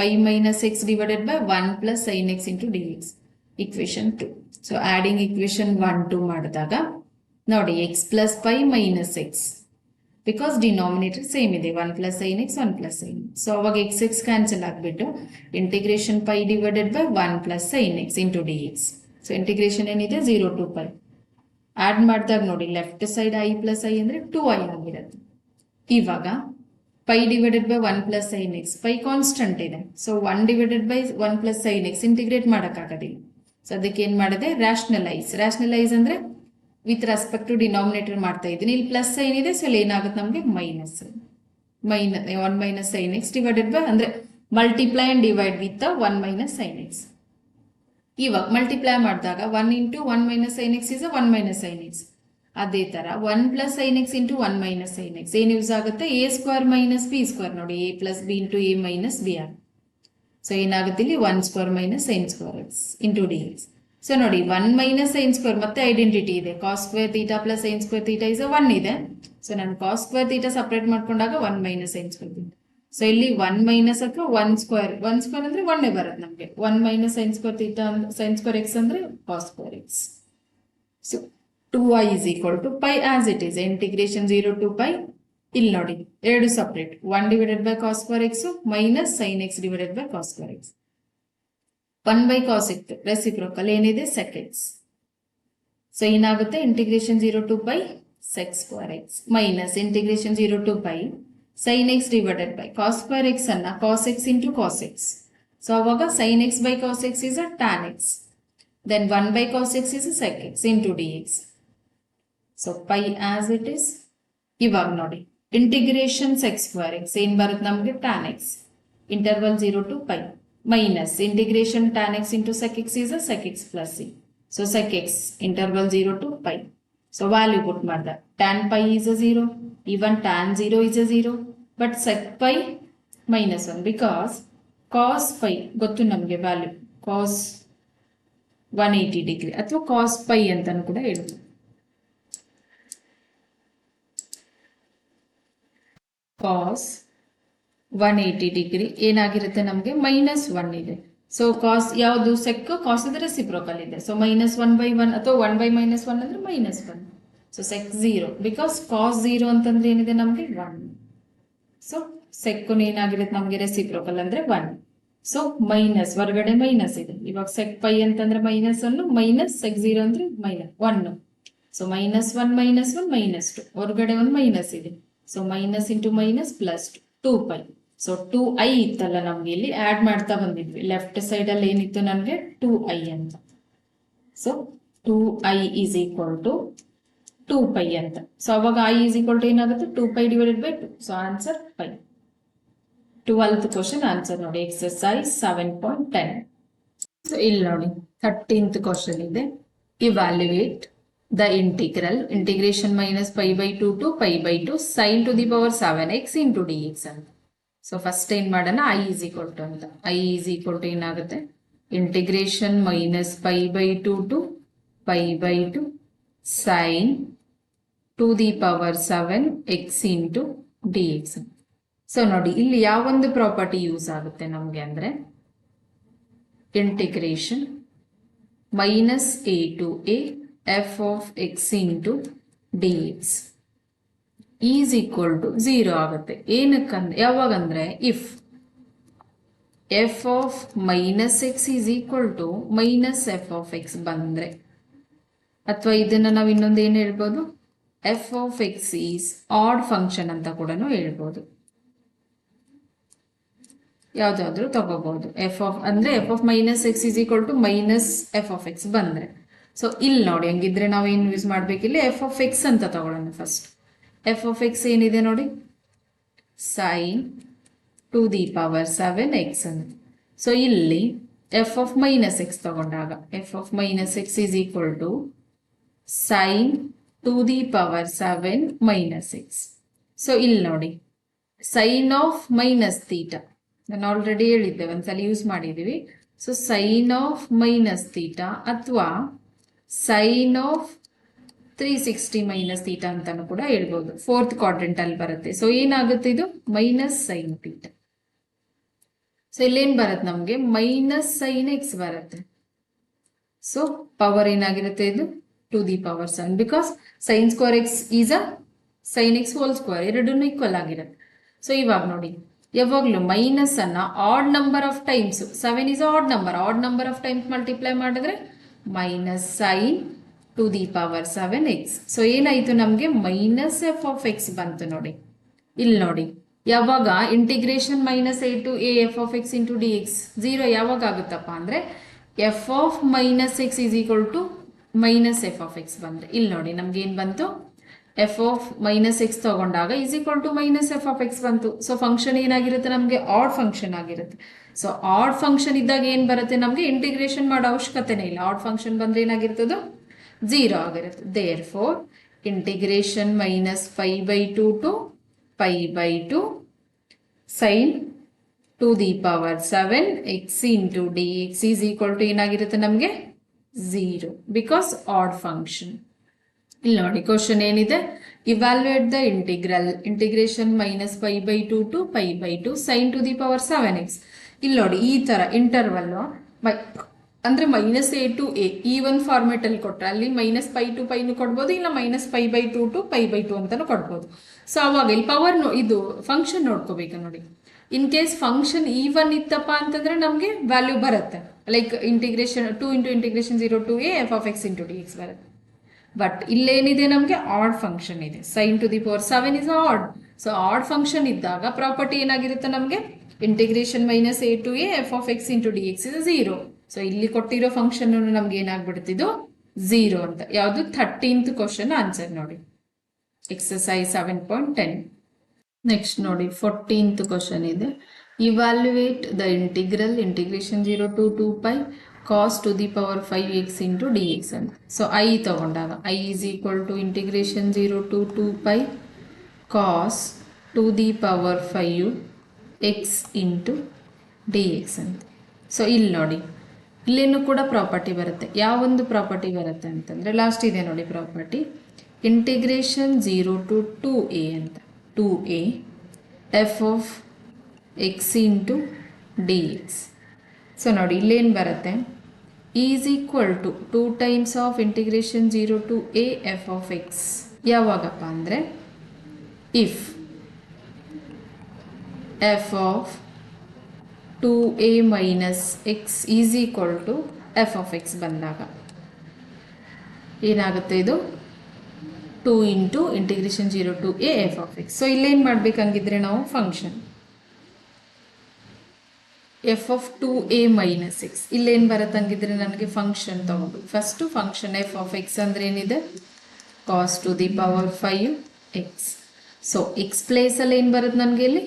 pi minus x divided by 1 plus sine x into d x, equation 2. So adding equation 1 2 ಮಾಡಿದಾಗ ನೋಡಿ x plus pi minus x, because denominator same ಇದೆ, 1 plus sine x 1 plus sine. So ಅವಾಗ x x cancel ಆಗಿಬಿಟ್ಟು integration pi divided by 1 plus sine x into d x. So integration ಏನಿದೆ 0 to pi. Add ಮಾಡಿದಾಗ ನೋಡಿ left side I plus I ಅಂದರೆ 2i ಆಗಿರುತ್ತೆ. ಇವಾಗ pi divided by 1 plus sine x, pi constant ಇದೆ. So 1 divided by 1 plus sine x integrate ಮಾಡೋಕ್ಕಾಗೋದಿಲ್ಲ. ಸೊ ಅದಕ್ಕೆ ಏನು ಮಾಡಿದೆ, ರ್ಯಾಷನಲೈಸ್ ಅಂದರೆ ವಿತ್ ರೆಸ್ಪೆಕ್ಟ್ ಟು ಡಿನಾಮಿನೇಟರ್ ಮಾಡ್ತಾ ಇದ್ದೀನಿ. ಇಲ್ಲಿ ಪ್ಲಸ್ ಸೈನ್ ಇದೆ, ಸೊ ಇಲ್ಲಿ ಏನಾಗುತ್ತೆ ನಮಗೆ minus 1 minus sine x divided by ಅಂದರೆ multiply and divide with 1 minus sine x. ಇವಾಗ ಮಲ್ಟಿಪ್ಲೈ ಮಾಡಿದಾಗ 1 into 1 minus sine x is 1 minus sine x. ಅದೇ ತರ 1 plus sine x into 1 minus sine x ಏನು ಯೂಸ್ ಆಗುತ್ತೆ, a square minus b square. ನೋಡಿ a plus b into a minus b or. So ಏನಾಗುತ್ತೆ ಇಲ್ಲಿ 1 square minus sine square x into d x. So ನೋಡಿ 1 minus sine square ಮತ್ತೆ identity ಇದೆ, cos square theta plus sine square theta is 1 ಇದೆ. So ನಾನು ಕಾಸ್ square theta separate ಮಾಡ್ಕೊಂಡಾಗ 1 minus sine square theta. So ಇಲ್ಲಿ 1 minus ಅಥವಾ 1 square ಅಂದ್ರೆ 1 ಬರುತ್ತೆ ನಮಗೆ. 1 minus sine square theta sine square x ಅಂದ್ರೆ cos square x. So 2i is equal to pi as it is. Integration 0 to pi. ಇಲ್ಲಿ ನೋಡಿ ಎರಡು separate, 1 divided by cos square x minus sine x divided by cos square x. 1 by cos x reciprocal ಏನಿದೆ sec x. So ಏನಾಗುತ್ತೆ integration 0 to pi sec square x minus integration 0 to pi sine x divided by cos square x ಅನ್ನ cos x into cos x. So ಅವಾಗ sine x by cos x is tan x, then 1 by cos x is sec x into d x. So pi as it is. ಇವಾಗ ನೋಡಿ integration sec square x ಏನ್ ಬರುತ್ತೆ ನಮಗೆ tan x interval 0 to pi minus integration tan x into sec x is sec x plus c. So sec x interval 0 to pi. So value put ಮಾಡಿದ tan pi is 0, even tan 0 is 0, but sec pi minus 1 because cos pi ಗೊತ್ತು ನಮಗೆ value ಕಾಸ್ 180 degree ಅಥವಾ ಕಾಸ್ pi ಅಂತಾನು ಕೂಡ ಹೇಳುದು. ಕಾಸ್ 180 degree ಏನಾಗಿರುತ್ತೆ ನಮಗೆ minus 1 ಇದೆ. ಸೊ ಕಾಸ್ ಯಾವುದು ಸೆಕ್ ಕಾಸ್ ಇದ್ರೆ ರೆಸಿಪ್ರೋಕಲ್ ಇದೆ. ಸೊ ಮೈನಸ್ 1 ಬೈ 1 ಅಥವಾ 1 ಬೈ ಮೈನಸ್ 1 ಅಂದ್ರೆ ಮೈನಸ್ 1. ಸೊ ಸೆಕ್ 0 ಬಿಕಾಸ್ ಕಾಸ್ 0 ಅಂತಂದ್ರೆ ಏನಿದೆ ನಮಗೆ 1. ಸೊ ಸೆಕ್ ಏನಾಗಿರುತ್ತೆ ನಮಗೆ ರೆಸಿಪ್ರೋಕಲ್ ಅಂದ್ರೆ 1. ಸೊ ಮೈನಸ್ ಹೊರಗಡೆ ಮೈನಸ್ ಇದೆ. ಇವಾಗ ಸೆಕ್ ಪೈ ಅಂತಂದ್ರೆ ಮೈನಸ್ 1 ಮೈನಸ್ ಸೆಕ್ 0 ಅಂದ್ರೆ minus 1. So minus 1 minus 1 minus 2 ಹೊರಗಡೆ ಒಂದು ಮೈನಸ್ ಇದೆ. So minus into minus plus 2 pi. So 2i ಇತ್ತಲ್ಲ ನಮ್ಗೆ ಇಲ್ಲಿ ಆಡ್ ಮಾಡ್ತಾ ಬಂದಿದ್ವಿ. ಲೆಫ್ಟ್ ಸೈಡ್ ಅಲ್ಲಿ ಏನಿತ್ತು ನಮ್ಗೆ 2i ಅಂತ. So 2i is equal to 2 pi ಅಂತ. ಸೊ ಅವಾಗ i ಈಸ್ ಈಕ್ವಲ್ ಟು ಏನಾಗುತ್ತೆ 2 pi divided by 2. So answer pi. 12th question answer ನೋಡಿ ಎಕ್ಸರ್ಸೈಸ್ 7.10. ಸೊ ಇಲ್ಲಿ ನೋಡಿ 13th ಕ್ವಶನ್ ಇದೆ. Evaluate the integration minus pi by 2 to pi by 2 sin to the power 7x into dx ಅಂತ. So first ಏನ್ ಮಾಡೋಣ i is equal to ಅಂತ. i is equal to ಏನಾಗುತ್ತೆ integration minus pi by 2 to pi by 2 sin to the power 7x into dx. So ನೋಡಿ ಇಲ್ಲಿ ಯಾವೊಂದು property use ಆಗುತ್ತೆ ನಮ್ಗೆ ಅಂದ್ರೆ integration minus a to a f of x into dx is equal to 0 ಆಗುತ್ತೆ. ಏನಕ್ಕಂದ್ರೆ ಯಾವಾಗಂದ್ರೆ if f of minus x is equal to minus f of x ಬಂದ್ರೆ, ಅಥವಾ ಇದನ್ನ ನಾವು ಇನ್ನೊಂದು ಏನು ಹೇಳ್ಬೋದು f of x is odd function ಅಂತ ಕೂಡ ಹೇಳ್ಬೋದು. ಯಾವ್ದಾದ್ರು ತಗೋಬಹುದು. ಎಫ್ ಆಫ್ ಅಂದ್ರೆ f of minus x is equal to minus F of x ಬಂದ್ರೆ, ಸೊ ಇಲ್ಲಿ ನೋಡಿ ಹಂಗಿದ್ರೆ ನಾವು ಏನು ಯೂಸ್ ಮಾಡ್ಬೇಕಿಲ್ಲ, ಎಫ್ ಆಫ್ ಎಕ್ಸ್ ಅಂತ ತಗೊಳ್ಳೋಣ ಫಸ್ಟ್. ಎಫ್ ಆಫ್ ಎಕ್ಸ್ ಏನಿದೆ ನೋಡಿ, sign to the power 7x ಅಂತ. ಸೊ ಇಲ್ಲಿ ಎಫ್ ಆಫ್ ಮೈನಸ್ ಎಕ್ಸ್ ತಗೊಂಡಾಗ f of minus x is equal to sine to the power 7 minus x. So ಇಲ್ಲಿ ನೋಡಿ sine of minus theta, ನಾನು already ಹೇಳಿದ್ದೆ ಒಂದ್ಸಲ ಯೂಸ್ ಮಾಡಿದ್ದೀವಿ. So sine of minus theta ಅಥವಾ ಸೈನ್ ಆಫ್ 360 ಮೈನಸ್ ಥೀಟಾ ಅಂತಾನು ಕೂಡ ಹೇಳ್ಬೋದು. ಫೋರ್ತ್ ಕ್ವಾಡ್ರೆಂಟ್ ಅಲ್ಲಿ ಬರುತ್ತೆ. ಸೊ ಏನಾಗುತ್ತೆ, ಇದು ಮೈನಸ್ ಸೈನ್ ಥೀಟಾ. ಸೊ ಇಲ್ಲೇನ್ ಬರುತ್ತೆ ನಮ್ಗೆ, ಮೈನಸ್ ಸೈನ್ ಎಕ್ಸ್ ಬರುತ್ತೆ. ಸೊ ಪವರ್ ಏನಾಗಿರುತ್ತೆ, ಇದು to the power 7, because sine square x is a sine x whole square, ಎರಡನ್ನೂ ಈಕ್ವಲ್ ಆಗಿರುತ್ತೆ. ಸೊ ಇವಾಗ ನೋಡಿ, ಯಾವಾಗಲೂ ಮೈನಸ್ ಅನ್ನ odd number of times, 7 is odd number of times multiply ಮಾಡಿದ್ರೆ minus sine to the power 7x. So ಏನಾಯ್ತು ನಮಗೆ, minus F of x ಬಂತು ನೋಡಿ. ಇಲ್ಲಿ ನೋಡಿ, ಯಾವಾಗ integration minus a to a F of x into d x 0 ಯಾವಾಗ ಆಗುತ್ತಪ್ಪ ಅಂದ್ರೆ f of minus x is equal to minus F of x ಬಂದ್ರೆ, ಇಲ್ಲಿ ನೋಡಿ ನಮ್ಗೆ ಏನ್ ಬಂತು, ಎಫ್ ಆಫ್ ಮೈನಸ್ ಎಕ್ಸ್ ತಗೊಂಡಾಗ is equal to minus F of x ಬಂತು. ಸೊ ಫಂಕ್ಷನ್ ಏನಾಗಿರುತ್ತೆ ನಮಗೆ, ಆಡ್ ಫಂಕ್ಷನ್ ಆಗಿರುತ್ತೆ. ಸೊ ಆಡ್ ಫಂಕ್ಷನ್ ಇದ್ದಾಗ ಏನ್ ಬರುತ್ತೆ ನಮಗೆ, ಇಂಟಿಗ್ರೇಷನ್ ಮಾಡೋ ಅವಶ್ಯಕತೆನೇ ಇಲ್ಲ. ಆಡ್ ಫಂಕ್ಷನ್ ಬಂದ್ರೆ ಏನಾಗಿರ್ತದೋ 0 ಆಗಿರುತ್ತೆ. Therefore integration minus 5/2 to 5/2 sine to the power 7 x into d x is equal to ಏನಾಗಿರುತ್ತೆ ನಮಗೆ 0, ಬಿಕಾಸ್ ಆಡ್ ಫಂಕ್ಷನ್. ಇಲ್ಲಿ ನೋಡಿ ಕ್ವಶನ್ ಏನಿದೆ, evaluate the integration minus 5/2 to 5/2 sine to the power 7x. ಇಲ್ಲಿ ನೋಡಿ ಈ ತರ ಇಂಟರ್ವಲ್ ಅಂದ್ರೆ ಮೈನಸ್ a ಟು a ಈ ಒಂದು ಫಾರ್ಮೆಟ್ ಅಲ್ಲಿ ಕೊಟ್ರೆ ಅಲ್ಲಿ ಮೈನಸ್ ಪೈ ಟು ಪೈನು ಕೊಡ್ಬೋದು, ಇಲ್ಲ ಮೈನಸ್ 5/2 ಟು 5/2 ಅಂತಾನು ಕೊಡ್ಬೋದು. ಸೊ ಅವಾಗ ಇಲ್ಲಿ ಪವರ್ ಇದು ಫಂಕ್ಷನ್ ನೋಡ್ಕೋಬೇಕು ನೋಡಿ. ಇನ್ ಕೇಸ್ ಫಂಕ್ಷನ್ ಈವನ್ ಇತ್ತಪ್ಪ ಅಂತಂದ್ರೆ ನಮಗೆ ವ್ಯಾಲ್ಯೂ ಬರುತ್ತೆ, like integration 2 into integration 0 to a F of x into d x ಬರುತ್ತೆ. ಬಟ್ ಇಲ್ಲೇನಿದೆ ನಮಗೆ ಆಡ್ ಫಂಕ್ಷನ್ ಇದೆ, sine to the power 7 is odd. So odd function ಇದ್ದಾಗ ಪ್ರಾಪರ್ಟಿ ಏನಾಗಿರುತ್ತೆ ನಮಗೆ, integration minus a to a F of x into d x is 0. So ಇಲ್ಲಿ ಕೊಟ್ಟಿರೋ function ನಮ್ಗೆ ಏನಾಗ್ಬಿಡ್ತಿದ್ದು 0 ಅಂತ. ಯಾವುದು 13th ಕ್ವಶನ್ ಆನ್ಸರ್ ನೋಡಿ, ಎಕ್ಸರ್ಸೈಸ್ 7.10. ನೆಕ್ಸ್ಟ್ ನೋಡಿ 14th ಕ್ವಶನ್ ಇದೆ, evaluate the integration 0 to 2π cos to the power 5x into d x ಅಂತ. ಸೊ ಐ ತಗೊಂಡಾಗ I is equal to integration 0 to 2π cos to the power 5x into d x ಅಂತ. So ಇಲ್ಲಿ ನೋಡಿ ಇಲ್ಲೇನು ಕೂಡ property ಬರುತ್ತೆ. ಯಾವೊಂದು ಪ್ರಾಪರ್ಟಿ ಬರುತ್ತೆ ಅಂತಂದರೆ ಲಾಸ್ಟ್ ಇದೆ ನೋಡಿ ಪ್ರಾಪರ್ಟಿ, ಇಂಟಿಗ್ರೇಷನ್ 0 ಟು 2a ಅಂತ, 2a f of x into d x. So ನೋಡಿ ಇಲ್ಲೇನು ಬರುತ್ತೆ, is equal to 2 times of integration 0 to a F of x. ಯಾವಾಗಪ್ಪ ಅಂದರೆ if F of 2a minus x is equal to F of x ಬಂದಾಗ ಏನಾಗುತ್ತೆ, ಇದು 2 into integration 0 to a F of x. So ಇಲ್ಲೇನು ಮಾಡ್ಬೇಕಂಗಿದ್ರೆ ನಾವು function f of 2a minus x, ಇಲ್ಲೇನು ಬರುತ್ತಂಗಿದ್ರೆ ನನಗೆ ಫಂಕ್ಷನ್ ತಗೊಂಡು first function f of x ಅಂದ್ರೆ ಏನಿದೆ, cos to the power 5x. So x ಪ್ಲೇಸಲ್ಲಿ ಏನು ಬರುತ್ತೆ ನನಗೆ ಇಲ್ಲಿ,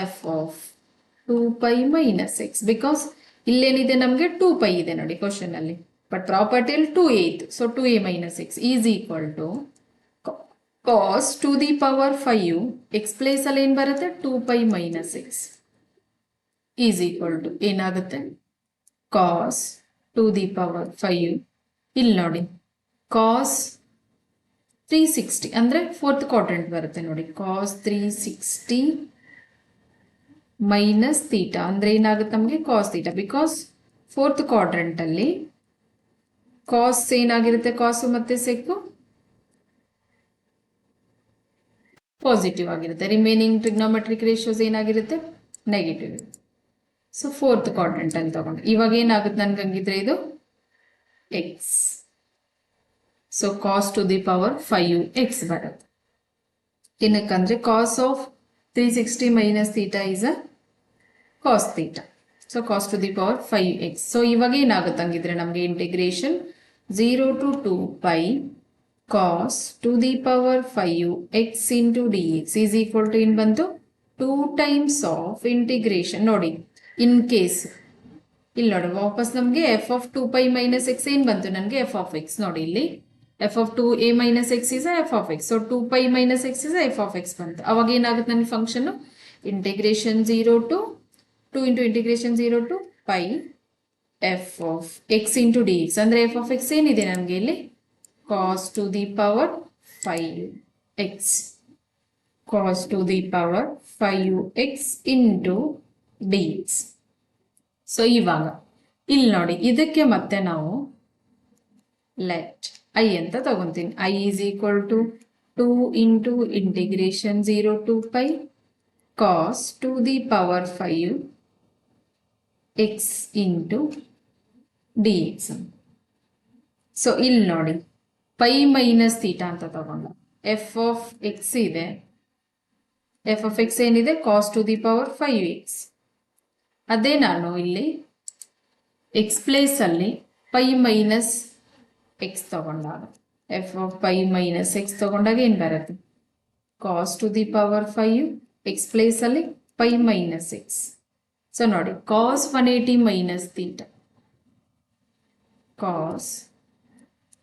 F of 2π minus x, because ಇಲ್ಲೇನಿದೆ ನಮಗೆ 2π ಇದೆ ನೋಡಿ ಕ್ವಶನ್ ಅಲ್ಲಿ, ಬಟ್ ಪ್ರಾಪರ್ಟಿಯಲ್ಲಿ 2a ಇತ್ತು. So 2a minus x is equal to cos to the power 5 x place ಅಲ್ಲಿ ಏನು ಬರುತ್ತೆ 2π minus x is equal to ಏನಾಗುತ್ತೆ, ಕಾಸ್ ಟು ದಿ ಪವರ್ 5. ಇಲ್ಲಿ ನೋಡಿ ಕಾಸ್ 360 ಅಂದರೆ ಫೋರ್ತ್ ಕ್ವಾಡ್ರೆಂಟ್ ಬರುತ್ತೆ ನೋಡಿ, ಕಾಸ್ 360 ಮೈನಸ್ ಥೀಟಾ ಅಂದರೆ ಏನಾಗುತ್ತೆ ನಮಗೆ cos theta, because fourth quadrant ಅಲ್ಲಿ ಕಾಸ್ ಏನಾಗಿರುತ್ತೆ, ಕಾಸು ಮತ್ತೆ ಸೆಕ್ಕು ಪಾಸಿಟಿವ್ ಆಗಿರುತ್ತೆ, ರಿಮೈನಿಂಗ್ ಟ್ರಿಗ್ನೋಮೆಟ್ರಿಕ್ ರೇಷಿಯೋಸ್ ಏನಾಗಿರುತ್ತೆ ನೆಗೆಟಿವ್ ಇರುತ್ತೆ. ಸೊ ಫೋರ್ತ್ ಕ್ವಾಡ್ರೆಂಟ್ ಅಲ್ಲಿ ತಗೊಂಡು ಇವಾಗ ಏನಾಗುತ್ತೆ ನನ್ಗೆ ಹಂಗಿದ್ರೆ ಇದು x. So cos to the power 5x ಬರುತ್ತೆ. ಏನಕ್ಕಂದ್ರೆ cos of 360 minus theta is a cos theta. So cos to the power 5x. So ಇವಾಗ ಏನಾಗುತ್ತೆ ಹಂಗಿದ್ರೆ ನಮಗೆ integration 0 to 2 pi cos to the power 5x into dx is equal to ಏನು ಬಂತು 2 times of integration. ನೋಡಿ in case ಇಲ್ಲಿ ನೋಡಿ ವಾಪಸ್ ನಮಗೆ F of 2 pi minus x ಏನು ಬಂತು ನನಗೆ ಎಫ್ ಆಫ್ ಎಕ್ಸ್. ನೋಡಿ ಇಲ್ಲಿ F of 2a minus x is F of x. So 2 pi minus x is F of x ಬಂತು. ಅವಾಗ ಏನಾಗುತ್ತೆ ನನ್ನ function integration 0 to 2 into integration 0 to pi f of x into dx ಅಂದ್ರೆ f of x ಏನಿದೆ ನನಗೆ ಇಲ್ಲಿ cos to the power 5x cos to the power 5x into dx. So ಇವಾಗ ಇಲ್ಲಿ ನೋಡಿ ಇದಕ್ಕೆ ಮತ್ತೆ ನಾವು ಲೆಟ್ i ಅಂತ ತಗೊಂತೀನಿ. i is equal to 2 into integration 0 to pi cos to the power 5 x into dx. So ಇಲ್ಲಿ ನೋಡಿ pi minus theta ಅಂತ ತಗೊಂಡ ಎಫ್ ಆಫ್ ಎಕ್ಸ್ ಇದೆ. ಎಫ್ ಆಫ್ ಎಕ್ಸ್ ಏನಿದೆ cos to the power 5x. ಅದೇ ನಾನು ಇಲ್ಲಿ ಎಕ್ಸ್ ಪ್ಲೇಸ್ ಅಲ್ಲಿ ಪೈ ಮೈನಸ್ ಎಕ್ಸ್ ತಗೊಂಡಾಗ f of pi minus x ತಗೊಂಡಾಗ ಏನ್ ಬರುತ್ತೆ cos to the power 5 x place ಅಲ್ಲಿ ಪೈ ಮೈನಸ್ ಎಕ್ಸ್. ಸೊ ನೋಡಿ cos 180 minus theta cos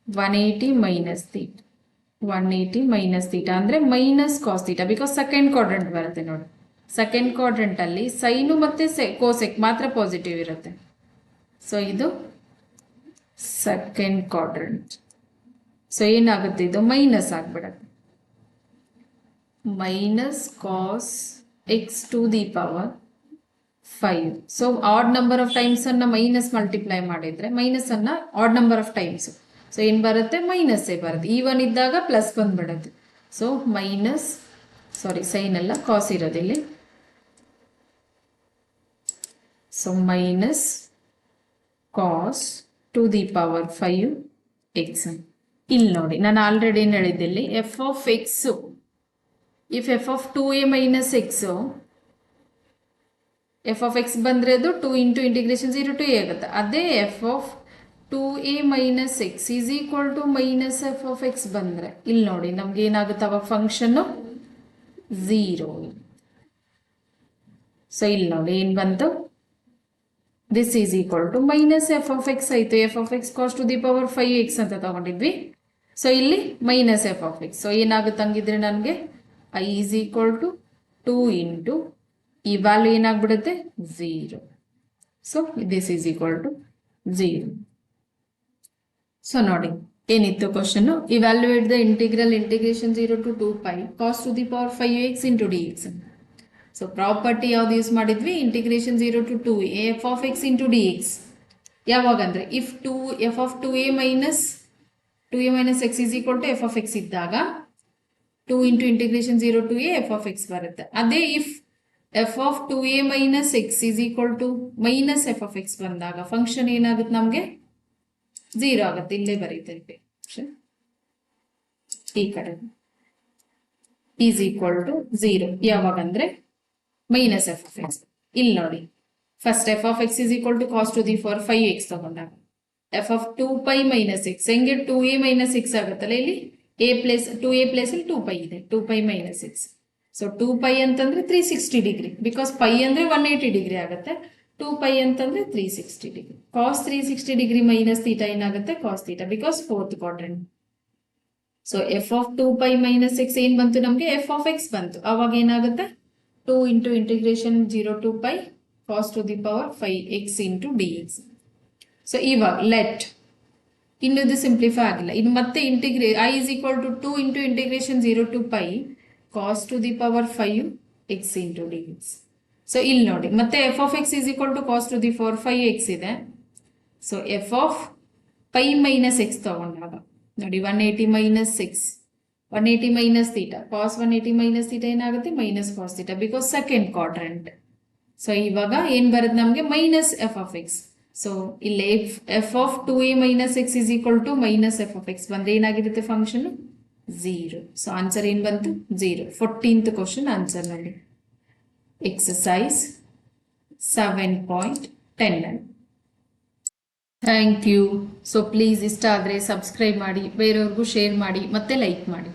180 minus theta 180 minus theta ಅಂದ್ರೆ minus cos theta because second quadrant ಬರುತ್ತೆ. ನೋಡಿ second quadrant ಅಲ್ಲಿ sine ಮತ್ತೆ ಕೋಸೆಕ್ ಮಾತ್ರ ಪಾಸಿಟಿವ್ ಇರುತ್ತೆ. ಸೊ ಇದು ಸೆಕೆಂಡ್ ಕ್ವಾಡ್ರೆಂಟ್. ಸೊ ಏನಾಗುತ್ತೆ ಇದು ಮೈನಸ್ ಆಗ್ಬಿಡತ್ತೆ minus cos x to the power 5. So odd number of times ಅನ್ನ ಮೈನಸ್ ಮಲ್ಟಿಪ್ಲೈ ಮಾಡಿದ್ರೆ ಮೈನಸ್ ಅನ್ನ odd number of times. So ಏನ್ ಬರುತ್ತೆ ಮೈನಸ್ ಬರುತ್ತೆ. ಈವನ್ ಇದ್ದಾಗ ಪ್ಲಸ್ ಬಂದ್ಬಿಡುತ್ತೆ. ಸೊ ಮೈನಸ್ ಸೈನ್ ಎಲ್ಲ ಕಾಸ್ ಇರೋದಿಲ್ಲಿ. So minus cos to the power 5x. ಇಲ್ಲಿ ನೋಡಿ ನಾನು ಆಲ್ರೆಡಿ ಏನು ಹೇಳಿದ್ದೆ ಇಲ್ಲಿ F of x if F of 2a minus x F of x ಬಂದ್ರೆ ಅದು 2 ಇಂಟು ಇಂಟಿಗ್ರೇಷನ್ 0 to a ಆಗುತ್ತೆ. ಅದೇ f of 2a minus x is equal to minus F of x ಬಂದ್ರೆ ಇಲ್ಲಿ ನೋಡಿ ನಮ್ಗೆ ಏನಾಗುತ್ತೆ ಅವಾಗ ಫಂಕ್ಷನ್ 0. ಸೊ ಇಲ್ಲಿ ನೋಡಿ ಏನ್ ಬಂತು this is equal to minus F of x ಆಯ್ತು. F of x cos to the power 5x ಅಂತ ತಗೊಂಡಿದ್ವಿ. ಸೊ ಇಲ್ಲಿ minus F of x. So ಏನಾಗುತ್ತೆ ಹಂಗಿದ್ರೆ ನನಗೆ i is equal to 2 into ಈ ವ್ಯಾಲ್ಯೂ ಏನಾಗ್ಬಿಡುತ್ತೆ 0. So this is equal to 0. So ನೋಡಿ ಏನಿತ್ತು question evaluate the integration 0 to 2 pi cos to the power 5x into dx. So property ಯಾವ್ದು use ಮಾಡಿದ್ವಿ integration 0 to 2 F of x into dx. ಯಾವಾಗಂದ್ರೆ if F of 2a minus x is equal to F of x ಇದ್ದಾಗ 2 into integration 0 to a F of x ಬರುತ್ತೆ. ಅದೇ if F of 2a minus x is equal to minus F of x ಬಂದಾಗ function ಏನಾಗುತ್ತೆ ನಮಗೆ 0 ಆಗುತ್ತೆ. ಇಲ್ಲೇ ಬರೀತೇವೆ ಈ ಕಡೆ ಈಸ್ ಈಕ್ವಲ್ ಟು 0 ಯಾವಾಗಂದ್ರೆ ಮೈನಸ್ ಎಫ್ ಆಫ್ ಎಕ್ಸ್. ಇಲ್ಲಿ ನೋಡಿ first f of x is equal to cos to the power 5x ತಗೊಂಡಾಗ f of 2 pi minus x ಹೆಂಗೆ 2a ಮೈನಸ್ ಎಕ್ಸ್ ಆಗುತ್ತಲ್ಲ ಇಲ್ಲಿ a ಪ್ಲೇಸ್ 2a ಪ್ಲೇಸ್ ಅಲ್ಲಿ 2 pi ಇದೆ 2 pi minus x. So 2 pi ಅಂತಂದ್ರೆ 360 degree because pi ಅಂದ್ರೆ 180 degree ಆಗುತ್ತೆ. 2 pi ಅಂತಂದ್ರೆ 360 degree. Cos 360 degree minus theta ಏನಾಗುತ್ತೆ cos theta because fourth quadrant. So F of 2 pi minus x ಏನ್ ಬಂತು ನಮಗೆ ಎಫ್ ಆಫ್ ಎಕ್ಸ್ ಬಂತು. ಅವಾಗ ಏನಾಗುತ್ತೆ 2 into integration 0 to pi cos to the power 5x into dx. So ಇವಾಗ let ಇನ್ನು ಇದು ಸಿಂಪ್ಲಿಫೈ ಆಗಿಲ್ಲ. ಇನ್ನು ಮತ್ತೆ i is equal to 2 into integration 0 to pi cos to the power 5x into dx. So ಇಲ್ಲಿ ನೋಡಿ ಮತ್ತೆ F of x is equal to cos to the power 5x ಇದೆ. So F of pi minus x ತಗೊಂಡಾಗ ನೋಡಿ 180 minus 6 180 minus theta cos 180 minus theta ಏನಾಗುತ್ತೆ minus cos theta because second quadrant. So ಇವಾಗ ಏನ್ ಬರುತ್ತೆ ನಮಗೆ minus F of x. So ಇಲ್ಲಿ F of 2a minus x is equal to minus F of x ಬಂದರೆ ಏನಾಗಿರುತ್ತೆ ಫಂಕ್ಷನ್ 0. ಸೊ ಆನ್ಸರ್ ಏನು ಬಂತು 0. 14th ಕ್ವಶನ್ ಆನ್ಸರ್ ನೋಡಿ. Exercise 7.10. Thank you. So please ಇಷ್ಟ ಆದರೆ ಸಬ್ಸ್ಕ್ರೈಬ್ ಮಾಡಿ, ಬೇರೆಯವ್ರಿಗೂ ಶೇರ್ ಮಾಡಿ, ಮತ್ತೆ ಲೈಕ್ ಮಾಡಿ.